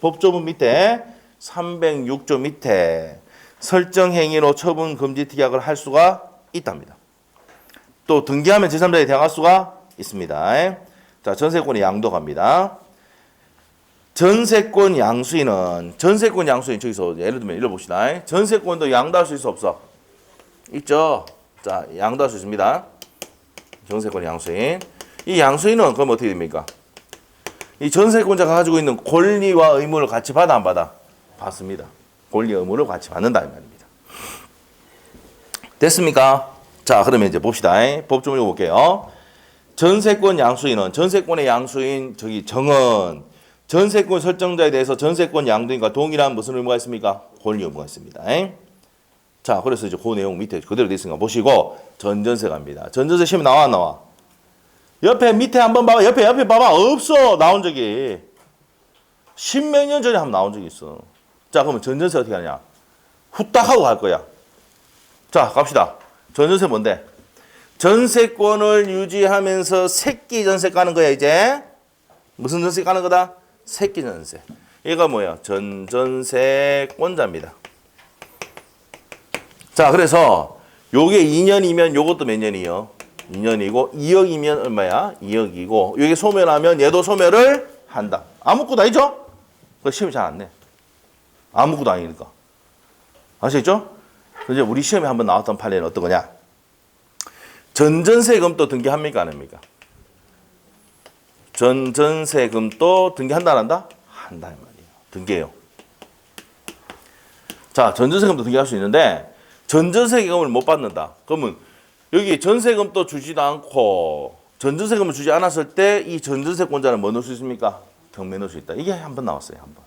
법조문 밑에 306조 밑에 설정 행위로 처분 금지 특약을 할 수가 있답니다. 또 등기하면 제3자에 대항할 수가 있습니다. 자, 전세권의 양도 갑니다. 전세권 양수인은 저기서 예를 들면 읽어봅시다. 전세권도 양도할 수 있어 없어? 있죠. 자, 양도할 수 있습니다. 전세권 양수인. 이 양수인은 그럼 어떻게 됩니까? 이 전세권자가 가지고 있는 권리와 의무를 같이 받아 안 받아? 받습니다. 권리와 의무를 같이 받는다 이 말입니다. 됐습니까? 자, 그러면 이제 봅시다. 법 좀 읽어볼게요. 전세권 양수인은 전세권의 양수인 정은 전세권 설정자에 대해서 전세권 양도인과 동일한 무슨 의무가 있습니까? 권리 의무가 있습니다. 자, 그래서 이제 그 내용 밑에 그대로 되어 있으니까 보시고 전전세 갑니다. 전전세 시험에 나와 안 나와? 옆에 밑에 한번 봐봐. 옆에 봐봐. 없어. 나온 적이. 십몇 년 전에 한번 나온 적이 있어. 자, 그러면 전전세 어떻게 하냐? 후딱 하고 갈 거야. 자, 갑시다. 전전세 뭔데? 전세권을 유지하면서 새끼 전세 까는 거야, 이제. 무슨 전세 까는 거다? 새끼 전세. 얘가 뭐야? 전전세권자입니다. 자, 그래서 요게 2년이면 요것도 몇 년이요? 2년이고 2억이면 얼마야? 2억이고 여기 소멸하면 얘도 소멸을 한다. 아무것도 아니죠? 그 시험이 잘 안 내. 아무것도 아니니까. 아시겠죠? 이제 우리 시험에 한번 나왔던 판례는 어떤 거냐? 전전세금도 등기합니까? 안 합니까? 전전세금도 등기한다 안 한다? 한다 이 말이에요. 등기해요. 자, 전전세금도 등기할 수 있는데 전전세금을 못 받는다. 그러면 여기 전세금도 주지도 않고 전전세금을 주지 않았을 때 이 전전세권자는 뭐 넣을 수 있습니까? 경매 넣을 수 있다. 이게 한 번 나왔어요. 한 번.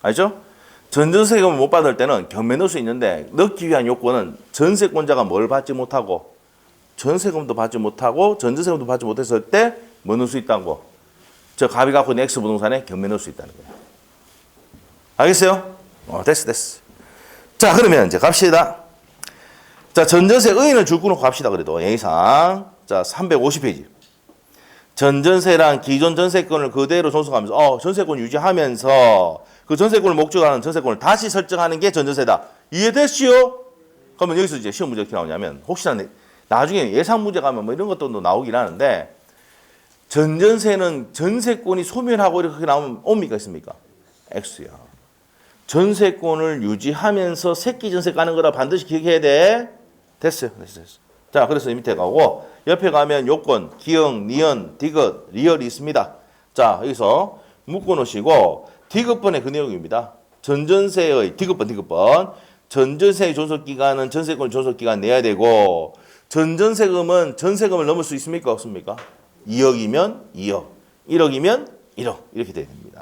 알죠? 전전세금을 못 받을 때는 경매 넣을 수 있는데 넣기 위한 요건은 전세권자가 뭘 받지 못하고 전세금도 받지 못하고 전전세금도 받지 못했을 때 뭐 넣을 수 있다고? 저 갑이 갖고 있는 X 부동산에 경매 넣을 수 있다는 거예요. 알겠어요? 됐어. 자, 그러면 이제 갑시다. 자, 전전세 의인을 줄 끊고 갑시다. 그래도 예의상. 자, 350페이지. 전전세란 기존 전세권을 그대로 존속하면서 전세권 유지하면서 그 전세권을 목적으로 하는 전세권을 다시 설정하는 게 전전세다. 이해됐시요? 그러면 여기서 이제 시험 문제 어떻게 나오냐면 혹시나 나중에 예상 문제 가면 뭐 이런 것도 나오긴 하는데 전전세는 전세권이 소멸하고 이렇게 나오면 옵니까 있습니까? X야. 전세권을 유지하면서 새끼 전세 까는 거라 반드시 기억해야 돼. 됐어요. 자, 그래서 이 밑에 가고 옆에 가면 요건, 기역, 니은, 디귿, 리얼이 있습니다. 자, 여기서 묶어 놓으시고 디귿번의 그 내용입니다. 전전세의 디귿번. 전전세의 존속기간은 전세권 존속기간 내야 되고 전전세금은 전세금을 넘을 수 있습니까? 없습니까? 2억이면 2억, 1억이면 1억 이렇게 돼야 됩니다.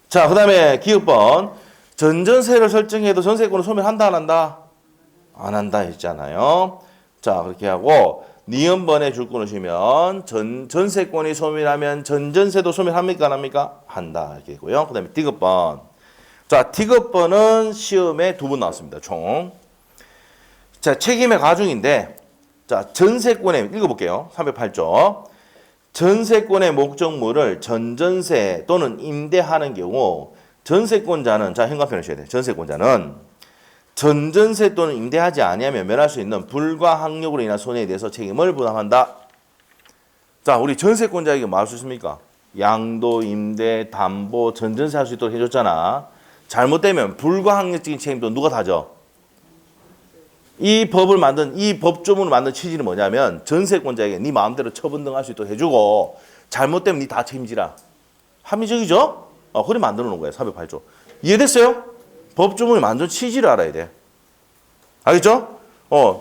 자, 그 다음에 기업번 전전세를 설정해도 전세권을 소멸한다 안 한다? 안 한다 했잖아요. 자, 그렇게 하고 니은번에 줄 끊으시면 전세권이 소멸하면 전전세도 소멸합니까 안 합니까? 한다 이렇게 되고요. 그 다음에 디귿번. 자, 디귿번은 시험에 2번 나왔습니다. 총. 자, 책임의 가중인데 자, 전세권에 읽어볼게요. 308조. 전세권의 목적물을 전전세 또는 임대하는 경우 전세권자는 자 현관편을 써야 돼. 전세권자는 전전세 또는 임대하지 아니하면 면할 수 있는 불가항력으로 인한 손해에 대해서 책임을 부담한다. 자, 우리 전세권자에게 뭐 할 수 있습니까? 양도, 임대, 담보, 전전세 할 수 있도록 해줬잖아. 잘못되면 불가항력적인 책임도 누가 다져? 이 법을 만든 이 법조문을 만든 취지는 뭐냐면 전세권자에게 네 마음대로 처분 등할 수 있도록 해주고 잘못되면 네 다 책임지라. 합리적이죠? 그래 만들어 놓은 거예요. 408조. 이해됐어요? 법조문을 만든 취지를 알아야 돼. 알겠죠?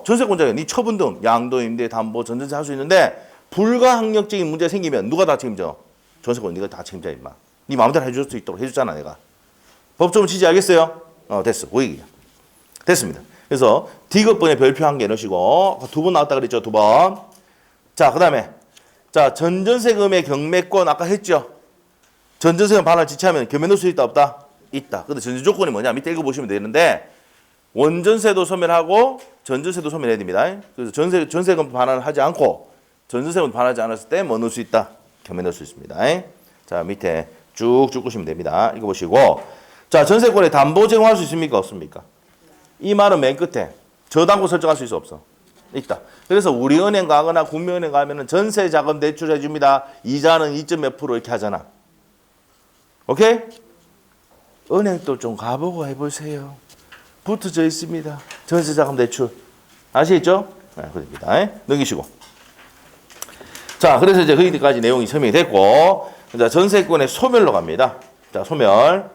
전세권자에게 네 처분 등 양도, 임대, 담보, 전전세 할 수 있는데 불가항력적인 문제 생기면 누가 다 책임져? 전세권 네가 다 책임져 임마. 네 마음대로 해줄 수 있도록 해줬잖아 내가. 법조문 취지 알겠어요? 됐어. 그 얘기야. 됐습니다. 그래서 디귿번에 별표 한 개 넣으시고 2번 나왔다 그랬죠? 2번. 자, 그 다음에 자 전전세금의 경매권 아까 했죠? 전전세금 반환을 지체하면 경매 넣을 수 있다 없다? 있다. 근데 전제 조건이 뭐냐? 밑에 읽어보시면 되는데 원전세도 소멸하고 전전세도 소멸해야 됩니다. 그래서 전세금 반환을 하지 않고 전전세금 반환하지 않았을 때 뭐 넣을 수 있다? 경매 넣을 수 있습니다. 자, 밑에 쭉쭉 보시면 됩니다. 읽어보시고 자, 전세권에 담보 제공할 수 있습니까? 없습니까? 이 말은 맨 끝에 저당고 설정할 수 있어 없어? 있다. 그래서 우리은행 가거나 국민은행 가면은 전세자금 대출해 줍니다. 이자는 2점 몇 프로 이렇게 하잖아. 오케이? 은행도 좀 가보고 해보세요. 붙어져 있습니다. 전세자금 대출. 아시겠죠? 네, 그럽니다. 넘기시고. 자, 그래서 이제 거기까지 내용이 설명이 됐고, 자, 전세권의 소멸로 갑니다. 자, 소멸.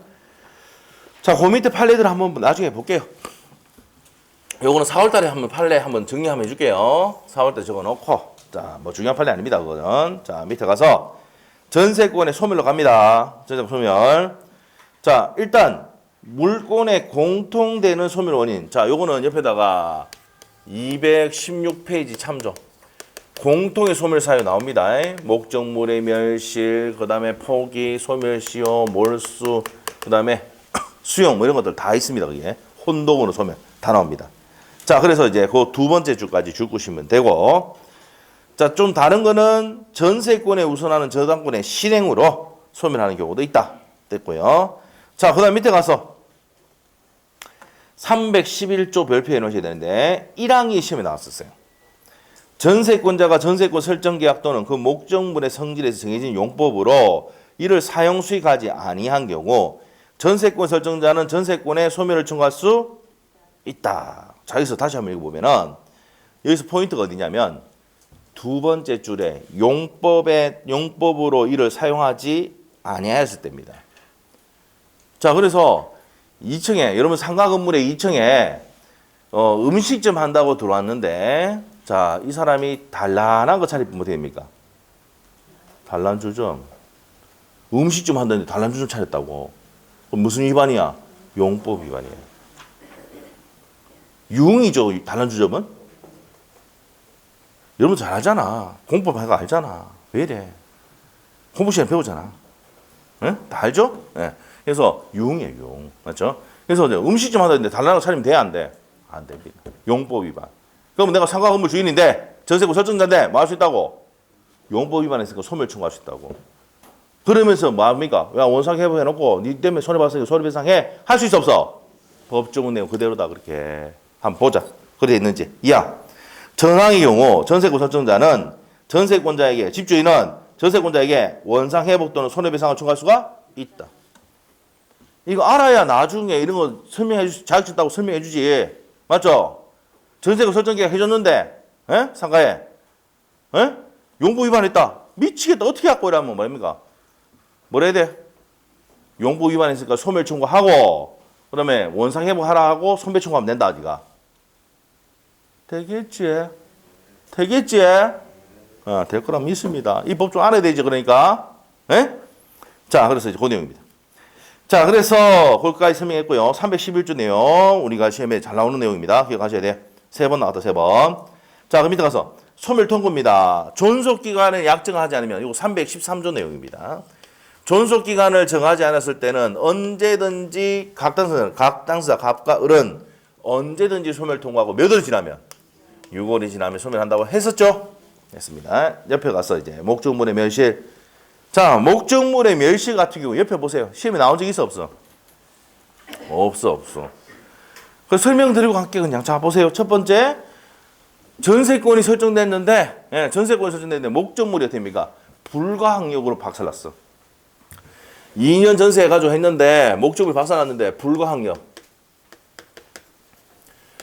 자, 그 밑에 판례들 한번 나중에 볼게요. 요거는 4월달에 한번 판례 한번 정리 한번 해줄게요. 4월달에 적어놓고. 자, 뭐 중요한 판례 아닙니다. 그거는. 자, 밑에 가서 전세권의 소멸로 갑니다. 전세권 소멸. 자, 일단 물권의 공통되는 소멸 원인. 자, 요거는 옆에다가 216페이지 참조. 공통의 소멸 사유 나옵니다. 목적물의 멸실, 그 다음에 포기, 소멸시효, 몰수, 그 다음에 수용 뭐 이런 것들 다 있습니다. 그게 혼동으로 소멸 다 나옵니다. 자, 그래서 이제 그 두 번째 줄까지 줄구시면 되고, 자, 좀 다른 거는 전세권에 우선하는 저당권의 실행으로 소멸하는 경우도 있다. 됐고요. 자, 그 다음 밑에 가서 311조 별표해 놓으셔야 되는데 1항이 시험에 나왔었어요. 전세권자가 전세권 설정 계약 또는 그 목적물의 성질에서 정해진 용법으로 이를 사용 수익하지 아니한 경우 전세권 설정자는 전세권의 소멸을 청구할 수 있다. 자, 여기서 다시 한번 읽어보면은 여기서 포인트가 어디냐면 두 번째 줄에 용법으로 이를 사용하지 아니하였을 때입니다. 자, 그래서 2층에 여러분 상가 건물의 2층에 음식점 한다고 들어왔는데, 자, 이 사람이 단란한 거 차리면 어떻게 됩니까? 단란주점. 음식점 한다는데 단란주점 차렸다고. 그럼 무슨 위반이야? 용법 위반이에요. 유흥이죠, 단란주점은? 여러분 잘 알잖아. 공법 하니까 알잖아. 왜 이래? 공부 시간에 배우잖아. 네? 다 알죠? 네. 그래서 유흥이에요, 유흥. 맞죠? 그래서 음식점 한다는데 단란한 거 차리면 돼, 안 돼? 안 됩니다. 용법 위반. 그럼 내가 상가 건물 주인인데 전세권 설정자인데 뭐 할 수 있다고? 용법 위반했으니까 소멸 청구할 수 있다고. 그러면서 뭐 합니까? 야, 원상 회복해놓고 니 때문에 손해봤으니까 손해배상해. 할 수 있어 없어? 법조문 내용 그대로다. 그렇게 한번 보자. 그래 있는지. 이야. 정항의 경우 전세권 설정자는 전세권자에게 집주인은 전세권자에게 원상 회복 또는 손해배상을 청구할 수가 있다. 이거 알아야 나중에 이런 거 자격증 따고 설명해 주지. 맞죠? 전세권 설정 계약 해줬는데, 에? 상가에, 에? 용법 위반했다. 미치겠다. 어떻게 갖고 이러면 뭐입니까? 뭐라 해야 돼? 용법 위반했으니까 소멸 청구하고, 그 다음에 원상 회복하라 하고 손배 청구하면 된다, 어디가. 되겠지? 되겠지? 될 거라 믿습니다. 이 법 좀 알아야 되지, 그러니까. 에? 자, 그래서 이제 그 내용입니다. 자, 그래서 거기까지 설명했고요. 311조 내용, 우리가 시험에 잘 나오는 내용입니다. 기억하셔야 돼. 3번 나왔다, 3번. 자, 그 밑에 가서 소멸 통고입니다. 존속기간을 약정하지 않으면, 이거 313조 내용입니다. 존속기간을 정하지 않았을 때는 언제든지 각 당사자, 갑과 을은 언제든지 소멸 통고하고 몇 월이 지나면? 6월이 지나면 소멸한다고 했었죠? 했습니다. 옆에 가서 이제 목적물의 멸실. 자, 목적물의 멸실 같은 경우 옆에 보세요. 시험에 나온 적 있어 없어? 없어. 그 설명드리고 갈게요. 그냥 자 보세요. 첫 번째 전세권이 설정됐는데, 예, 전세권이 설정됐는데 목적물이 어떻게 됩니까? 불가항력으로 박살났어. 2년 전세해가지고 했는데 목적물 박살났는데 불가항력.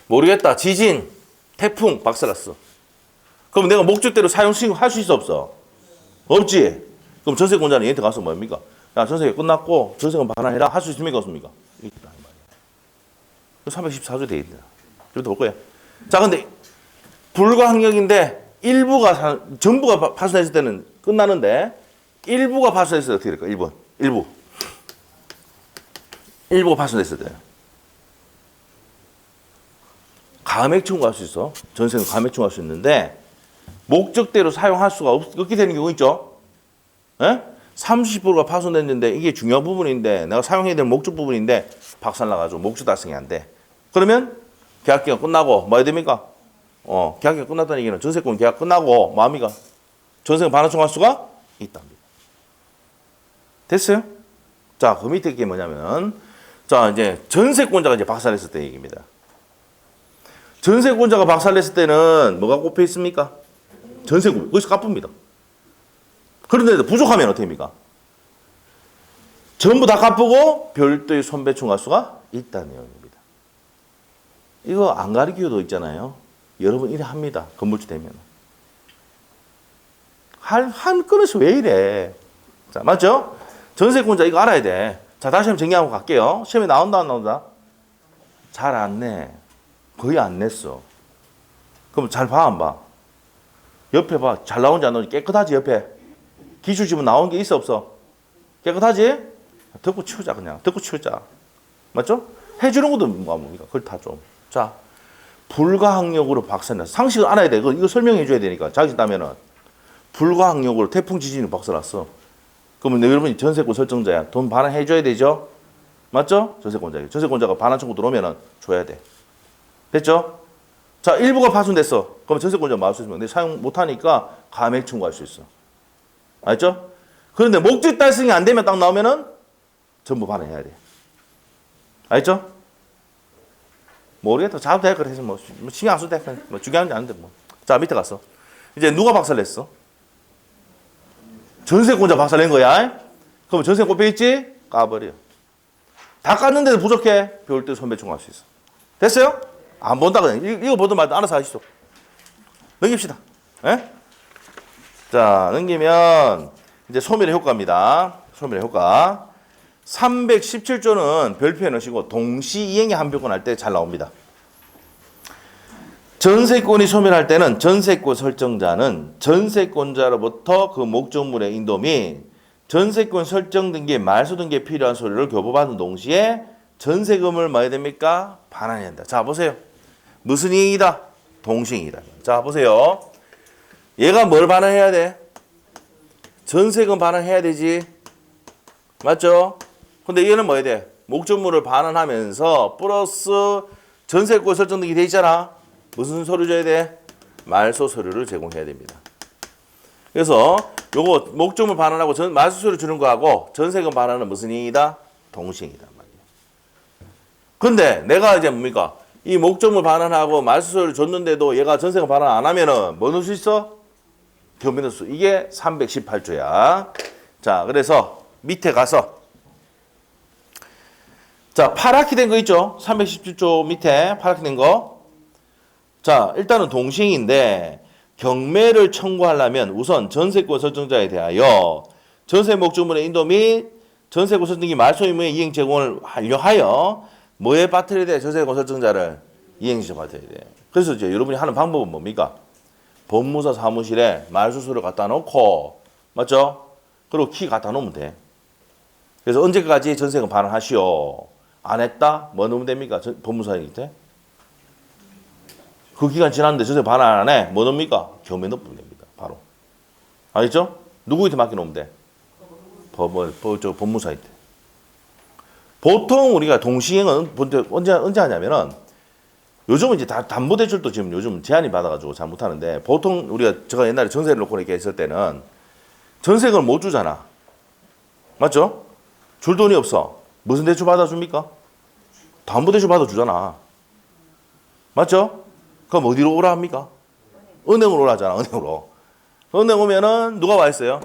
모르겠다. 지진, 태풍 박살났어. 그럼 내가 목적대로 사용 수익할 수 있어 없어? 없지. 그럼 전세권자는 얘한테 가서 뭡니까? 야, 전세가 끝났고 전세금 반환해라. 할 수 있습니까? 없습니까? 있다. 314조 돼 있다. 그래도 볼 거야. 자, 근데 불가항력인데 일부가 전부가 파손했을 때는 끝나는데 일부가 파손했을 때 어떻게 될까? 일부가 파손했을 때 감액 청구할 수 있어. 전세는 감액 청구할 수 있는데 목적대로 사용할 수가 없게 되는 경우 있죠. 예? 30%가 파손됐는데 이게 중요한 부분인데 내가 사용해야 될 목적 부분인데 박살나가지고 목적 달성이 안 돼. 그러면 계약기간 끝나고 뭐 해야 됩니까? 계약기간 끝났다는 얘기는 전세권 계약 끝나고 뭐 합니까? 전세금 반환 청구할 수가 있답니다. 됐어요? 자, 그 밑에 게 뭐냐면 자, 이제 전세권자가 이제 박살냈을 때 얘기입니다. 전세권자가 박살냈을 때는 뭐가 꼽혀 있습니까? 전세금. 거기서 갚습니다. 그런데 부족하면 어떻게 됩니까? 전부 다 갚고 별도의 손배 청구할 수가 있다는 내용입니다. 이거 안 가르쳐도 있잖아요. 여러분 이래 합니다. 건물주 되면. 한 건에서 왜 이래? 자, 맞죠? 전세권자 이거 알아야 돼. 자, 다시 한번 정리하고 갈게요. 시험에 나온다 안 나온다? 잘 안 내. 거의 안 냈어. 그럼 잘 봐, 안 봐? 옆에 봐. 잘 나온지 안 나온지 깨끗하지, 옆에? 기출집은 나온 게 있어, 없어? 깨끗하지? 덮고 치우자, 그냥. 덮고 치우자. 맞죠? 해주는 것도 뭡니까? 그걸 다 좀. 자, 불가항력으로 박살났어. 상식을 알아야 돼. 이거 설명해 줘야 되니까. 자격증 따면은. 불가항력으로 태풍 지진이 박살났어. 그러면 여러분이 전세권 설정자야. 돈 반환해 줘야 되죠? 맞죠? 전세권자에게. 전세권자가 반환 청구 들어오면은 줘야 돼. 됐죠? 자, 일부가 파손됐어. 그럼 전세권자 막을 수 있으면 근데 사용 못하니까 감액 청구할 수 있어. 알죠? 그런데 목적 달성이 안 되면 딱 나오면은 전부 반환해야 돼. 알죠? 모르겠다. 자도 될 거라 해서 뭐 신경 안 써도 돼. 뭐 중요한 게 아닌데 뭐. 자, 밑에 갔어. 이제 누가 박살냈어? 전세권자 박살낸 거야. 그럼 전세 꼽혀 있지? 까버려. 다 깠는데도 부족해. 배울 때 손배 청구할 수 있어. 됐어요? 안 본다 그냥. 이거 보든 말든 알아서 하시죠. 넘깁시다. 예? 자, 넘기면 이제 소멸의 효과입니다. 소멸의 효과. 317조는 별표에 넣으시고 동시이행의 한별권 할 때 잘 나옵니다. 전세권이 소멸할 때는 전세권 설정자는 전세권자로부터 그 목적물의 인도 및 전세권 설정 등기에 말소 등기에 필요한 서류를 교부받은 동시에 전세금을 뭐 해야 됩니까? 반환해야 된다. 자, 보세요. 무슨 이행이다? 동시이행이다. 자, 보세요. 얘가 뭘 반환해야 돼? 전세금 반환해야 되지. 맞죠? 근데 얘는 뭐 해야 돼? 목적물을 반환하면서 플러스 전세권 설정 등기 돼 있잖아. 무슨 서류 줘야 돼? 말소 서류를 제공해야 됩니다. 그래서 요거 목적물 반환하고 말소 서류 주는 거하고 전세금 반환은 무슨 이행이다? 동시행이다 말이에요. 근데 내가 이제 뭡니까? 이 목적물 반환하고 말소 서류 줬는데도 얘가 전세금 반환 안 하면은 뭐 넣을 수 있어? 교매 넣을 수. 이게 318조야. 자, 그래서 밑에 가서 자, 파랗게 된 거 있죠? 317조 밑에 파랗게 된 거. 자, 일단은 동시행인데 경매를 청구하려면 우선 전세권 설정자에 대하여 전세 목적물의 인도 및 전세권 설정기 말소 의무의 이행 제공을 완료하여 뭐에 빠뜨려야 돼? 전세권 설정자를 이행시켜 빠뜨려야 돼. 그래서 이제 여러분이 하는 방법은 뭡니까? 법무사 사무실에 말소서를 갖다 놓고 맞죠? 그리고 키 갖다 놓으면 돼. 그래서 언제까지 전세금 반환하시오. 안 했다? 뭐 넣으면 됩니까? 법무사일 때? 그 기간 지났는데 전세 반환 안 해? 뭐 넣습니까? 교매 넣으면 됩니다. 바로. 알겠죠? 누구한테 맡겨놓으면 돼? 법무사일 때. 보통 우리가 동시행은 언제 하냐면은 요즘은 이제 다 담보대출도 지금 요즘 제한이 받아가지고 잘 못하는데 보통 제가 옛날에 전세를 놓고 이렇게 했을 때는 전세금을 못 주잖아. 맞죠? 줄 돈이 없어. 무슨 대출 받아줍니까? 담보대출 받아주잖아. 맞죠? 그럼 어디로 오라 합니까? 은행으로 오라잖아, 은행으로. 은행 오면은 누가 와 있어요?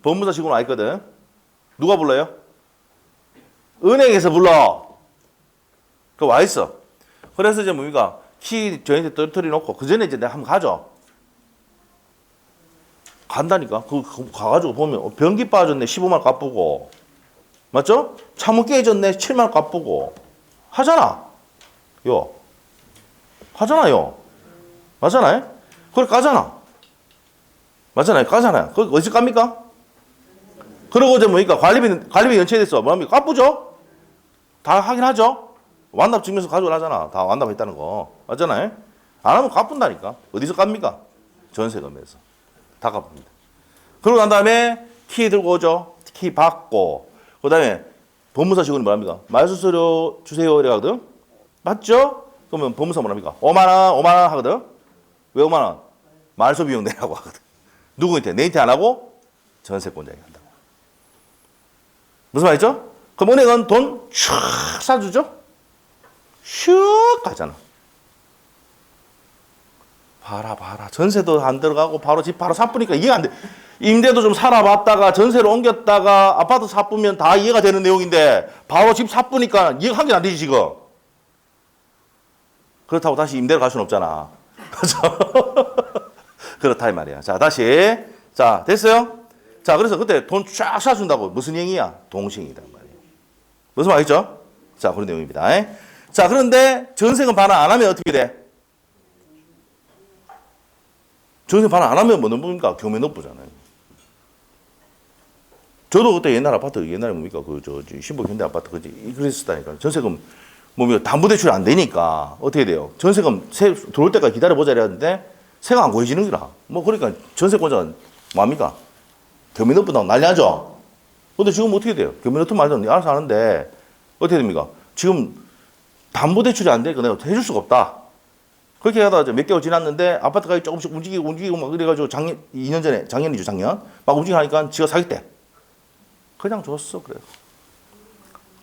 법무사 직원 와 있거든. 누가 불러요? 은행에서 불러. 그 와 있어. 그래서 이제 뭡니까? 키 저희한테 떨어뜨려 놓고 그 전에 이제 내가 한번 가죠. 간다니까. 가가지고 보면 변기 빠졌네 15만 갚고. 맞죠? 차문 깨졌네 7만 갚고. 하잖아. 하잖아요. 맞잖아요? 그걸 까잖아. 맞잖아요. 까잖아요. 그거 어디서 깝니까? 그러고 이제 뭡니까? 관리비 연체됐어. 뭐합니까? 갚으죠? 다 하긴 하죠? 완납 증명서 가져오라잖아. 다 완납했다는 거. 맞잖아요? 안 하면 갚은다니까. 어디서 깝니까? 전세금에서. 다 갚습니다. 그러고 난 다음에 키 들고 오죠. 키 받고. 그 다음에 법무사 직원이 뭐합니까? 말소서류 주세요. 이래거든. 맞죠? 그러면 법무사 뭐합니까? 5만원 하거든. 왜 5만원? 말소 비용 내라고 하거든. 누구한테? 내한테 안 하고 전세권자에게 한다고. 무슨 말이죠? 그럼 은행은 돈 슉 사주죠? 슉 가잖아. 봐라. 전세도 안 들어가고 바로 집 바로 사쁘니까 이해가 안 돼. 임대도 좀 살아봤다가 전세로 옮겼다가 아파트 사쁘면 다 이해가 되는 내용인데 바로 집 사쁘니까 이해가 한 개 안 되지 지금. 그렇다고 다시 임대를 갈 수는 없잖아. 그렇다 이 말이야. 자, 다시. 자, 됐어요? 자, 그래서 그때 돈 쫙 사준다고 무슨 행위야? 동시행이다 말이에요. 무슨 말이죠? 자, 그런 내용입니다. 자, 그런데 전세금 반환 안 하면 어떻게 돼? 전세 반환 안 하면 뭐 넣습니까? 교매 넣부잖아요. 저도 그때 옛날에 뭡니까? 신복 현대 아파트 그랬었다니까. 전세금 담보대출이 안 되니까 어떻게 돼요? 전세금 세 들어올 때까지 기다려보자 이랬는데 세가 안 고여지는 거라. 그러니까 전세권자가 뭐합니까? 교매 넣는다고 난리 나죠? 근데 지금 어떻게 돼요? 교매 넣든 말든 알아서 하는데 어떻게 됩니까? 지금 담보대출이 안 되니까 내가 해줄 수가 없다. 그렇게 하다가 몇 개월 지났는데 아파트 가격이 조금씩 움직이고 막 그래가지고 작년, 2년 전에, 작년이죠, 작년. 막 움직이니까 지가 사겠대. 그냥 줬어, 그래.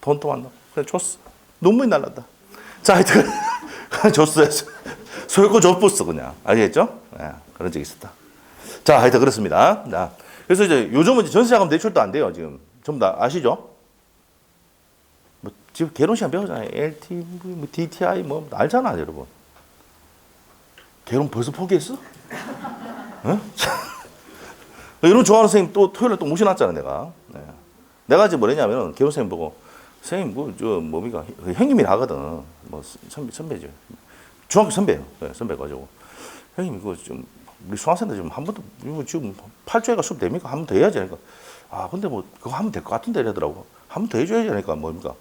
돈도 안 나. 그냥 줬어. 눈물이 날랐다. 자, 하여튼, 줬어요. 소유권 줬었어, 그냥. 아시겠죠? 네, 그런 적이 있었다. 자, 하여튼 그렇습니다. 자, 그래서 이제 요즘은 이제 전세자금 대출도 안 돼요, 지금. 전부 다 아시죠? 뭐, 지금 결혼 시간 배우잖아요. LTV, 뭐, DTI, 뭐, 알잖아, 여러분. 결혼 벌써 포기했어? 응? 이런 좋아하는 선생님 또 토요일에 또 모셔놨잖아, 내가. 네. 내가 이제 뭐랬냐면은, 결혼 선생님 보고, 선생님, 뭐, 뭡니까? 형님이라 하거든. 뭐, 선배죠. 중학교 선배예요. 네, 선배가지고. 형님, 이거 좀, 우리 수강생들 지금 한 번도, 이거 지금 8조회가 수업 됩니까? 한 번 더 해야지. 하니까. 아, 근데 뭐, 그거 하면 될 것 같은데, 이러더라고. 한 번 더 해줘야지. 하니까, 뭡니까?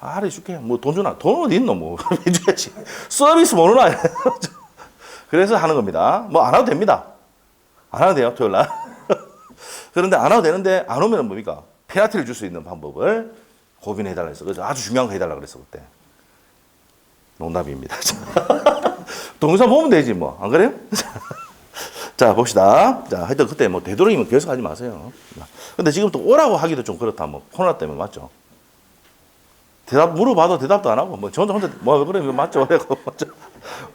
아, 해줄게. 뭐, 돈 주나? 돈 어디 있노? 뭐, 해줘야지. 서비스 모르나? 그래서 하는 겁니다. 뭐, 안 와도 됩니다. 안 와도 돼요, 토요일 날. 그런데 안 와도 되는데, 안 오면 뭡니까? 페널티를 줄 수 있는 방법을 고민해달라 했어. 그래서 아주 중요한 거 해달라 그랬어, 그때. 농담입니다. 동영상 보면 되지, 뭐. 안 그래요? 자, 봅시다. 자, 하여튼 그때 뭐 되도록이면 결석하지 마세요. 근데 지금 또 오라고 하기도 좀 그렇다. 뭐, 코로나 때문에 맞죠? 물어봐도 대답도 안 하고, 뭐, 저 혼자, 뭐, 그래, 맞죠? 맞죠?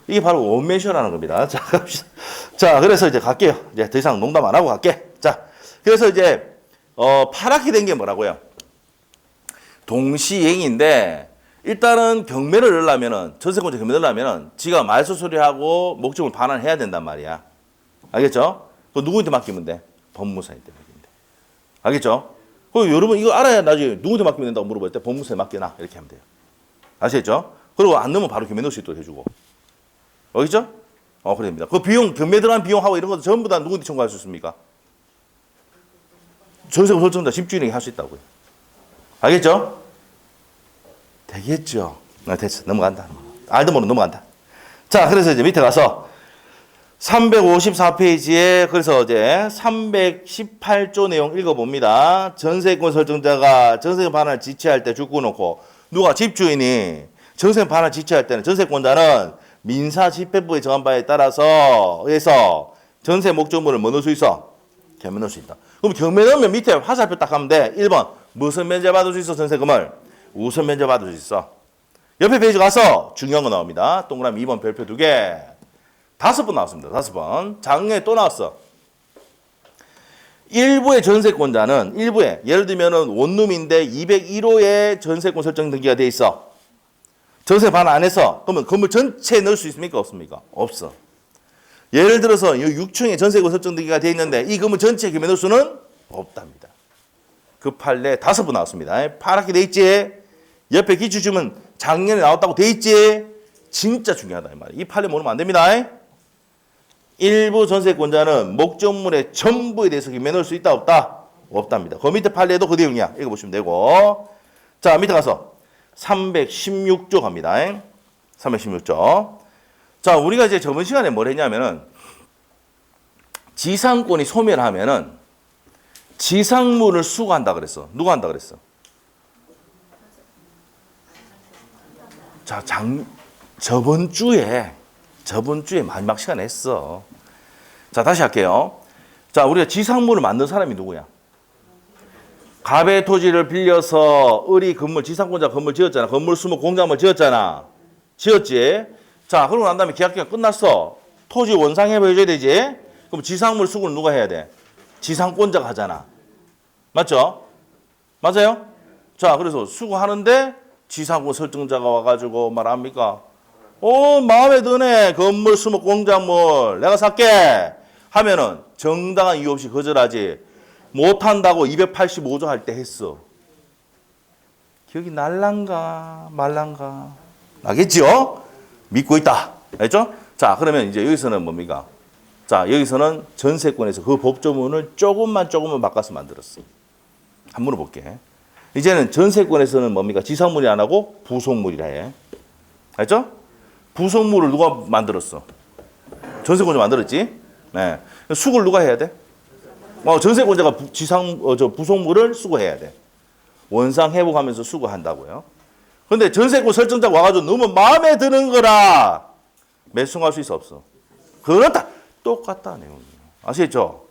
이게 바로 원맨쇼라는 겁니다. 자, 갑시다. 자, 그래서 이제 갈게요. 이제 더 이상 농담 안 하고 갈게. 자, 그래서 이제, 파랗게 된 게 뭐라고요? 동시행인데, 일단은 경매를 넣으려면은, 전세권자 경매를 넣으려면은, 지가 말소소리하고 목적을 반환해야 된단 말이야. 알겠죠? 그 누구한테 맡기면 돼? 법무사한테 맡기면 돼. 알겠죠? 그 여러분 이거 알아야 나중에 누구한테 맡기면 된다고 물어볼 때 법무사에 맡겨놔. 이렇게 하면 돼요. 아시겠죠? 그리고 안 넣으면 바로 경매 넣을 수 있도록 해주고. 알겠죠? 그래 됩니다. 그 비용, 경매 들어간 비용하고 이런 것도 전부 다 누구한테 청구할 수 있습니까? 전세금 설정자 집주인에게 할 수 있다고요. 알겠죠? 되겠죠? 됐어. 넘어간다. 알도 모르는 넘어간다. 자, 그래서 이제 밑에 가서 354페이지에 그래서 이제 318조 내용 읽어봅니다. 전세권 설정자가 전세권 반환을 지체할 때 주고 놓고 누가 집주인이 전세권 반환을 지체할 때는 전세권자는 민사집행부의 정한 바에 따라서 해서 전세 목적물을 뭐 넣을 수 있어? 경매 넣을 수 있다. 그럼 경매 넣으면 밑에 화살표 딱 하면 돼. 1번 무슨 면제 받을 수 있어? 전세금을 우선 면제 받을 수 있어. 옆에 페이지 가서 중요한 거 나옵니다. 동그라미 2번 별표 2개. 5번 나왔습니다. 5번. 작년에 또 나왔어. 일부의 전세권자는 일부에 예를 들면은 원룸인데 201호에 전세권 설정 등기가 돼 있어. 전세 반환 안 해서 그러면 건물 전체에 넣을 수 있습니까? 없습니까? 없어. 예를 들어서 6층에 전세권 설정 등기가 돼 있는데 이 건물 전체에 넣을 수는 없답니다. 그 판례 5번 나왔습니다. 파랗게 돼 있지? 옆에 기출주문 작년에 나왔다고 돼 있지? 진짜 중요하다 이 말이야. 이 판례 모르면 안 됩니다. 일부 전세권자는 목적물의 전부에 대해서 경매 넣을 수 있다 없다? 없답니다. 그 밑에 판례도 그 내용이야. 읽어보시면 되고. 자, 밑에 가서 316조 갑니다. 316조. 자, 우리가 이제 저번 시간에 뭘 했냐면은 지상권이 소멸하면은 지상물을 수거한다 그랬어. 누가 한다 그랬어? 자, 저번 주에 마지막 시간에 했어. 자, 다시 할게요. 자, 우리가 지상물을 만든 사람이 누구야? 갑의 토지를 빌려서 을이 건물, 지상권자 건물 지었잖아. 건물 수목 공작물 지었잖아. 지었지? 자, 그러고 난 다음에 계약기간 끝났어. 토지 원상회복 해줘야 되지? 그럼 지상물 수거를 누가 해야 돼? 지상권자가 하잖아. 맞죠? 맞아요? 자, 그래서 수거하는데 지상권 설정자가 와가지고 말합니까? 마음에 드네. 건물, 수목, 공작물 내가 살게 하면은 정당한 이유 없이 거절하지. 못한다고 285조 할 때 했어. 기억이 날란가 말란가? 나겠죠? 믿고 있다. 알죠? 자, 그러면 이제 여기서는 뭡니까? 자, 여기서는 전세권에서 그 법조문을 조금만 바꿔서 만들었어. 한번 물어볼게. 이제는 전세권에서는 뭡니까? 지상물이 안 하고 부속물이라 해. 알죠? 부속물을 누가 만들었어? 전세권자 만들었지? 네. 수거를 누가 해야 돼? 전세권자가 부속물을 수거해야 돼. 원상 회복하면서 수거한다고요. 근데 전세권 설정자가 와가지고 너무 마음에 드는 거라 매수할 수 있어 없어? 그렇다. 똑같다 내용이에요. 아시겠죠?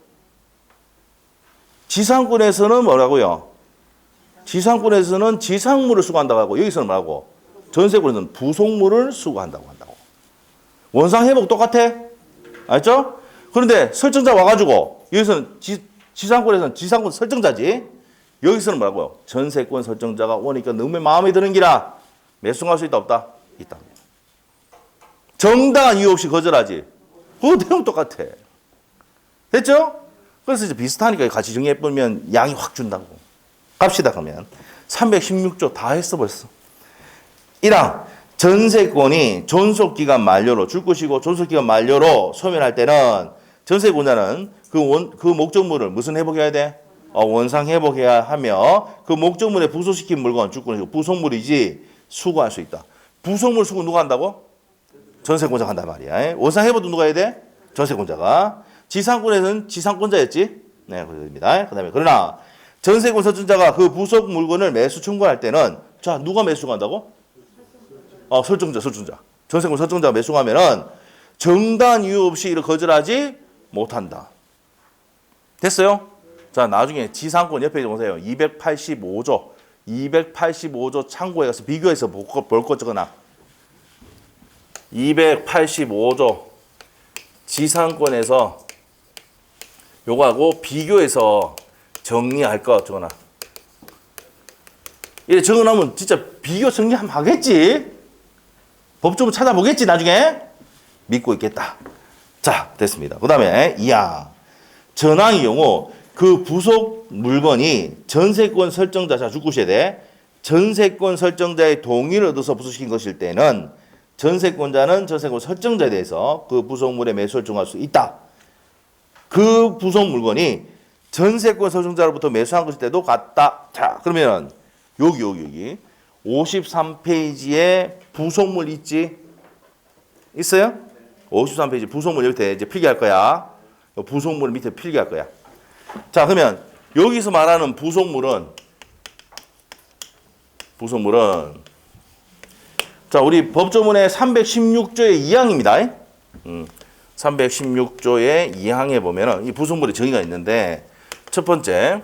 지상권에서는 뭐라고요? 지상권에서는 지상물을 수거한다고 하고 여기서는 뭐라고? 전세권에서는 부속물을 수거한다고 한다고. 원상 회복 똑같아? 알죠? 그런데 설정자 와가지고 여기서는 지상권에서는 지상권 설정자지. 여기서는 뭐라고요? 전세권 설정자가 오니까 너무 마음에 드는 기라 매수할 수 있다 없다? 있다. 정당한 이유 없이 거절하지. 그 내용 똑같아. 됐죠? 그래서 이제 비슷하니까 같이 정리해보면 양이 확 준다고. 갑시다 그러면. 316조 다 했어 벌써. 1항 전세권이 존속기간 만료로 줄 것이고 존속기간 만료로 소멸할 때는 전세권자는 그 목적물을 무슨 회복해야 돼? 원상 회복해야 하며 그 목적물에 부속시킨 물건 줄 것이고 부속물이지 수거할 수 있다. 부속물 수거 누가 한다고? 전세권자가 한단 말이야. 원상 회복도 누가 해야 돼? 전세권자가. 지상권에서는 지상권자였지. 네, 그렇습니다. 그다음에 그러나 전세권 설정자가 그 부속 물건을 매수 청구할 때는 자 누가 매수한다고? 설정자. 전세권 설정자가 매수하면은 정당한 이유 없이 이를 거절하지 못한다. 됐어요? 자 나중에 지상권 옆에 보세요. 285조 참고해 가서 비교해서 볼 것 적어놔. 285조 지상권에서 요거하고 비교해서 정리할 것 적어놔. 이래 적어놓으면 진짜 비교 정리 한번 하겠지? 법조문 찾아보겠지 나중에? 믿고 있겠다. 자 됐습니다. 그 다음에 2항 전항의 경우 그 부속 물건이 전세권 설정자 자 죽으셔야 돼. 전세권 설정자의 동의를 얻어서 부속시킨 것일 때는 전세권자는 전세권 설정자에 대해서 그 부속물의 매수를 정할 수 있다. 그 부속 물건이 전세권 설정자로부터 매수한 것일 때도 같다. 자, 그러면 여기 53페이지에 부속물 있지? 있어요? 53페이지 부속물 밑에 이제 필기할 거야. 부속물 밑에 필기할 거야. 자, 그러면 여기서 말하는 부속물은 자, 우리 법조문의 316조의 2항입니다. 316조의 2항에 보면은 이 부속물의 정의가 있는데 첫 번째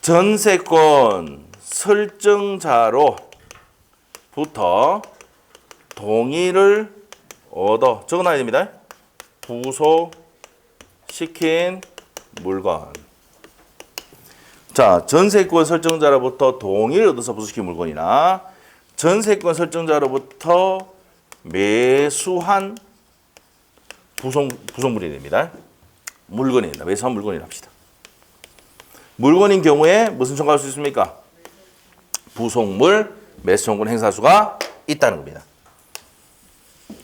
전세권 설정자로부터 동의를 얻어 적어놔야 됩니다. 부속시킨 물건. 자, 전세권 설정자로부터 동의를 얻어서 부속시킨 물건이나 전세권 설정자로부터 매수한 부속물이 됩니다. 물건입니다. 매수한 물건이라 합시다. 물건인 경우에 무슨 청구할 수 있습니까? 부속물 매수 청구는 행사할 수가 있다는 겁니다.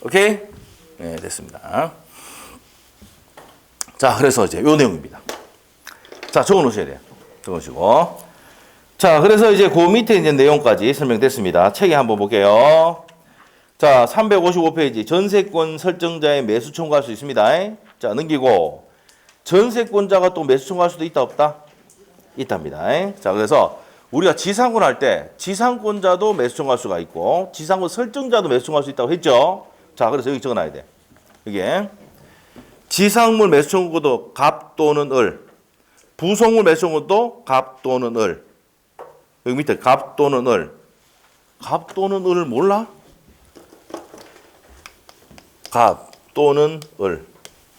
오케이? 네, 됐습니다. 자, 그래서 이제 요 내용입니다. 자, 적어 놓으셔야 돼요. 적어 놓으시고. 자, 그래서 이제 그 밑에 이제 내용까지 설명됐습니다. 책에 한번 볼게요. 자, 355페이지. 전세권 설정자의 매수 청구할 수 있습니다. 자, 넘기고. 전세권자가 또 매수 청구할 수도 있다, 없다? 있답니다. 자, 그래서 우리가 지상권 할 때 지상권자도 매수 청구할 수가 있고 지상권 설정자도 매수 청구할 수 있다고 했죠. 자, 그래서 여기 적어놔야 돼. 이게 지상물 매수 청구도 갑 또는 을, 부속물 매수 청구도 갑 또는 을. 여기 밑에 갑 또는 을. 갑 또는 을을 몰라? 갑 또는 을.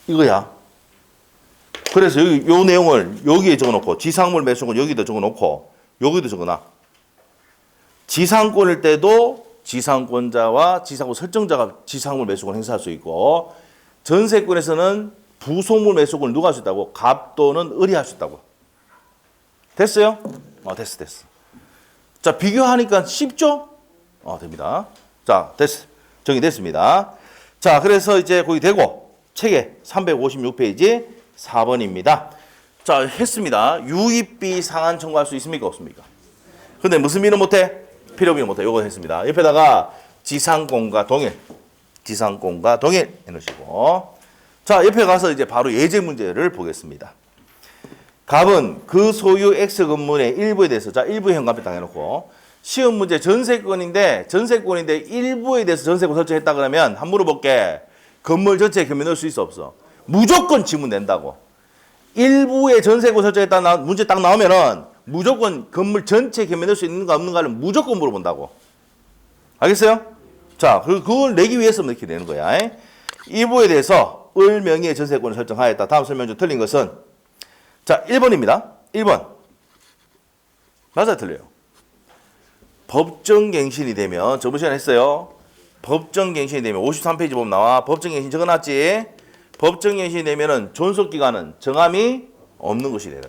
이거야. 그래서 여기 요 내용을 여기에 적어놓고 지상물 매수권 여기도 적어놓고 여기도 적어놔. 지상권일 때도 지상권자와 지상권 설정자가 지상물 매수권 행사할 수 있고 전세권에서는 부속물 매수권을 누가 할 수 있다고? 갑 또는 을이 할 수 있다고. 됐어요? 됐어. 자, 비교하니까 쉽죠? 됩니다. 자, 됐어. 정리됐습니다. 자, 그래서 이제 거기 되고 책에 356페이지 4번입니다. 자, 했습니다. 유입비 상한 청구할 수 있습니까? 없습니까? 근데 무슨 비는 못해? 필요비는 못해. 요거 했습니다. 옆에다가 지상권과 동일 해놓으시고. 자, 옆에 가서 이제 바로 예제 문제를 보겠습니다. 갑은 그 소유 X 건물의 일부에 대해서, 자, 일부 현관비 딱 해놓고, 시험 문제 전세권인데 일부에 대해서 전세권 설정했다 그러면, 한 물어볼게. 건물 전체에 겸해 넣을 수 있어, 없어? 무조건 지문 낸다고. 일부에 전세권 설정했다 문제 딱 나오면은, 무조건 건물 전체에 겸해 넣을 수 있는가 없는가를 무조건 물어본다고. 알겠어요? 자, 그걸 내기 위해서 이렇게 내는 거야. 일부에 대해서 을 명의의 전세권을 설정하였다. 다음 설명 중 틀린 것은, 자, 1번입니다. 1번. 맞아요, 틀려요? 법정갱신이 되면, 저번 시간에 했어요. 법정갱신이 되면 53페이지 보면 나와. 법정갱신 적어놨지? 법정갱신이 되면은 존속기간은 정함이 없는 것이 돼요.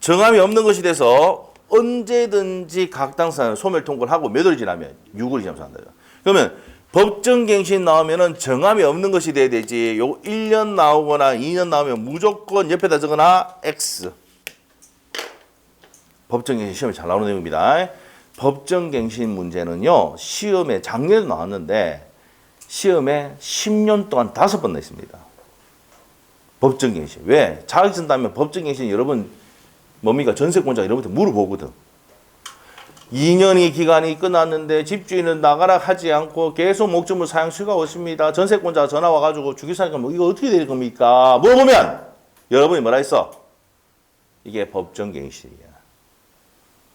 정함이 없는 것이 돼서 언제든지 각 당사자는 소멸 통고를 하고 몇 월이 지나면 6월이 지나면 한다. 그러면 법정갱신 나오면은 정함이 없는 것이 돼야 되지. 요 1년 나오거나 2년 나오면 무조건 옆에다 적어놔 X. 법정갱신 시험에 잘 나오는 내용입니다. 법정갱신 문제는요, 시험에 작년에도 나왔는데 시험에 10년 동안 5번 나있습니다. 법정갱신. 왜? 자격증 따면 법정갱신 여러분 뭡니까? 전세권자 여러분한테 물어보거든. 2년이 기간이 끝났는데 집주인은 나가라 하지 않고 계속 목적물 사용 수가 없습니다. 전세권자가 전화 와가지고 주기사니까 뭐 이거 어떻게 될 겁니까? 물어보면 여러분이 뭐라 했어? 이게 법정갱신이야.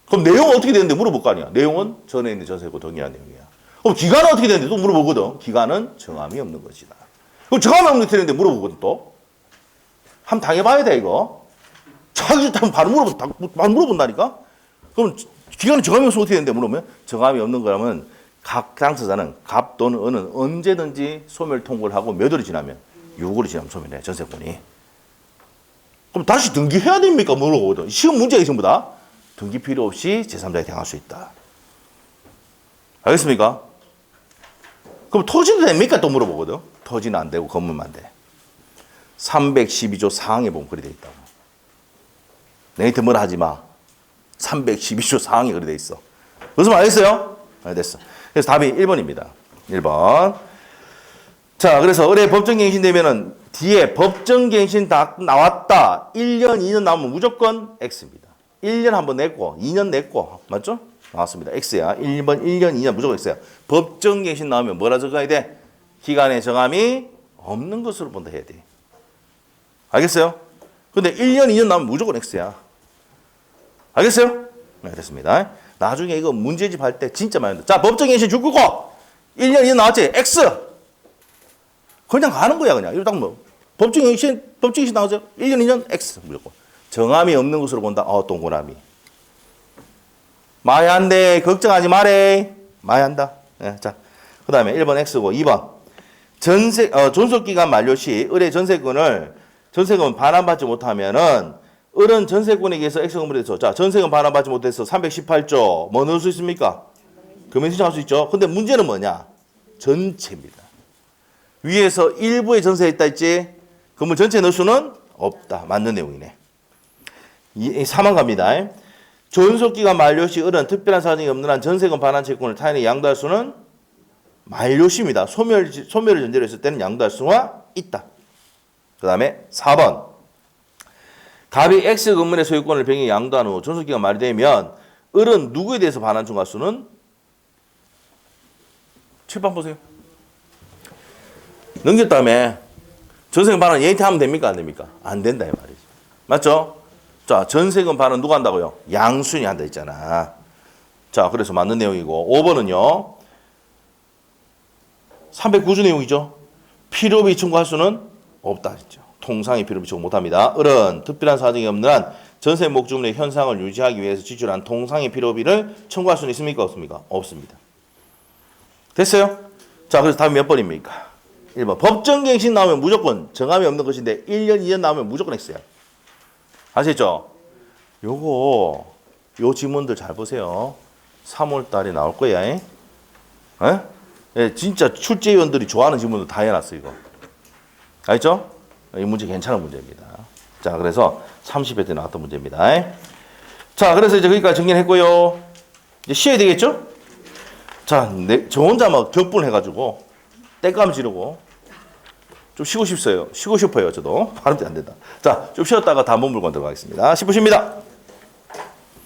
그럼 내용은 어떻게 되는데 물어볼 거 아니야. 내용은 전에 있는 전세권 동의한 내용이야. 그럼 기간은 어떻게 되는데 또 물어보거든. 기간은 정함이 없는 것이다. 그럼 정함이 없는 게 되는데 물어보거든 또. 한번 당해봐야 돼 이거. 자기 따면 바로 물어본다니까. 그럼 기간은 정함이 없으면 어떻게 되는데 물어보면 정함이 없는 거라면 각 당사자는 갑 또는 은은 언제든지 소멸 통고를 하고 몇 월이 지나면 6월이 지나면 소멸해 전세권이. 그럼 다시 등기해야 됩니까? 물어보거든. 시험 문제가 전부 다. 등기 필요 없이 제3자에 대항할 수 있다. 알겠습니까? 그럼 토지도 됩니까? 또 물어보거든. 토지는 안 되고 건물만 돼. 312조 4항에 보면 그리 돼 있다고. 내한테 뭐라 하지 마. 312조 4항에 그리 돼 있어. 무슨 말 알겠어요? 네, 됐어. 그래서 답이 1번입니다. 1번. 자, 그래서 올해 법정갱신 되면은 뒤에 법정갱신 다 나왔다. 1년, 2년 나오면 무조건 X입니다. 1년 한번 냈고, 2년 냈고, 맞죠? 나왔습니다. X야. 1번, 1년, 2년 무조건 X야. 법정갱신 나오면 뭐라 적어야 돼? 기간의 정함이 없는 것으로 본다 해야 돼. 알겠어요? 근데 1년, 2년 나오면 무조건 X야. 알겠어요? 네, 됐습니다. 나중에 이거 문제집 할 때 진짜 많이 한다. 자, 법정갱신 줄 거고, 1년, 2년 나왔지? X! 그냥 가는 거야, 그냥. 이거 딱 뭐. 법정갱신 나오죠? 1년, 2년 X. 무조건. 정함이 없는 것으로 본다. 동그라미. 마야 한대. 걱정하지 마래. 마야 한다. 네, 자, 그 다음에 1번 X고 2번. 존속기간 만료 시 을의 전세금을 반환받지 못하면은 을은 전세권에 의해서 X 건물에 대해서 자, 전세금 반환받지 못해서 318조 뭐 넣을 수 있습니까? 금액 신청할 수 있죠. 근데 문제는 뭐냐? 전체입니다. 위에서 일부의 전세에 있다 했지? 건물 전체에 넣을 수는 없다. 맞는 내용이네. 3번 갑니다. 존속기간 만료 시 을은 특별한 사정이 없는 한 전세금 반환 채권을 타인에 양도할 수는 만료시입니다. 소멸을 전제로 했을 때는 양도할 수가 있다. 그 다음에 4번. 갑이 X 건물의 소유권을 병에 양도한 후 존속기간 말이 되면 을은 누구에 대해서 반환 청구할 수는 7번 보세요. 넘겼 다음에 전세금 반환 얘한테 하면 됩니까? 안 됩니까? 안 된다 이 말이죠. 맞죠? 자, 전세금 반환 누가 한다고요? 양순이 한다 했잖아. 자, 그래서 맞는 내용이고 5번은요. 309조 내용이죠. 필요비 청구할 수는 없다 했죠. 통상의 필요비 청구 못합니다. 을은 특별한 사정이 없는 한 전세 목적물의 현상을 유지하기 위해서 지출한 통상의 필요비를 청구할 수는 있습니까? 없습니까? 없습니다. 됐어요? 자, 그래서 답이 몇 번입니까? 1번. 법정갱신 나오면 무조건 정함이 없는 것인데 1년, 2년 나오면 무조건 X야. 아시죠? 요 지문들 잘 보세요. 3월 달에 나올 거야. 에? 예, 진짜 출제위원들이 좋아하는 지문도 다 해놨어, 이거. 알죠? 이 문제 괜찮은 문제입니다. 자, 그래서 30회 때 나왔던 문제입니다. 자, 그래서 이제 거기까지 정리했고요. 이제 쉬어야 되겠죠? 자, 저 혼자 막 격분해가지고, 땡감 지르고, 좀 쉬고 싶어요. 쉬고 싶어요. 저도 발음이 안 된다. 자, 좀 쉬었다가 다음 물건 들어가겠습니다. 10분 쉽니다.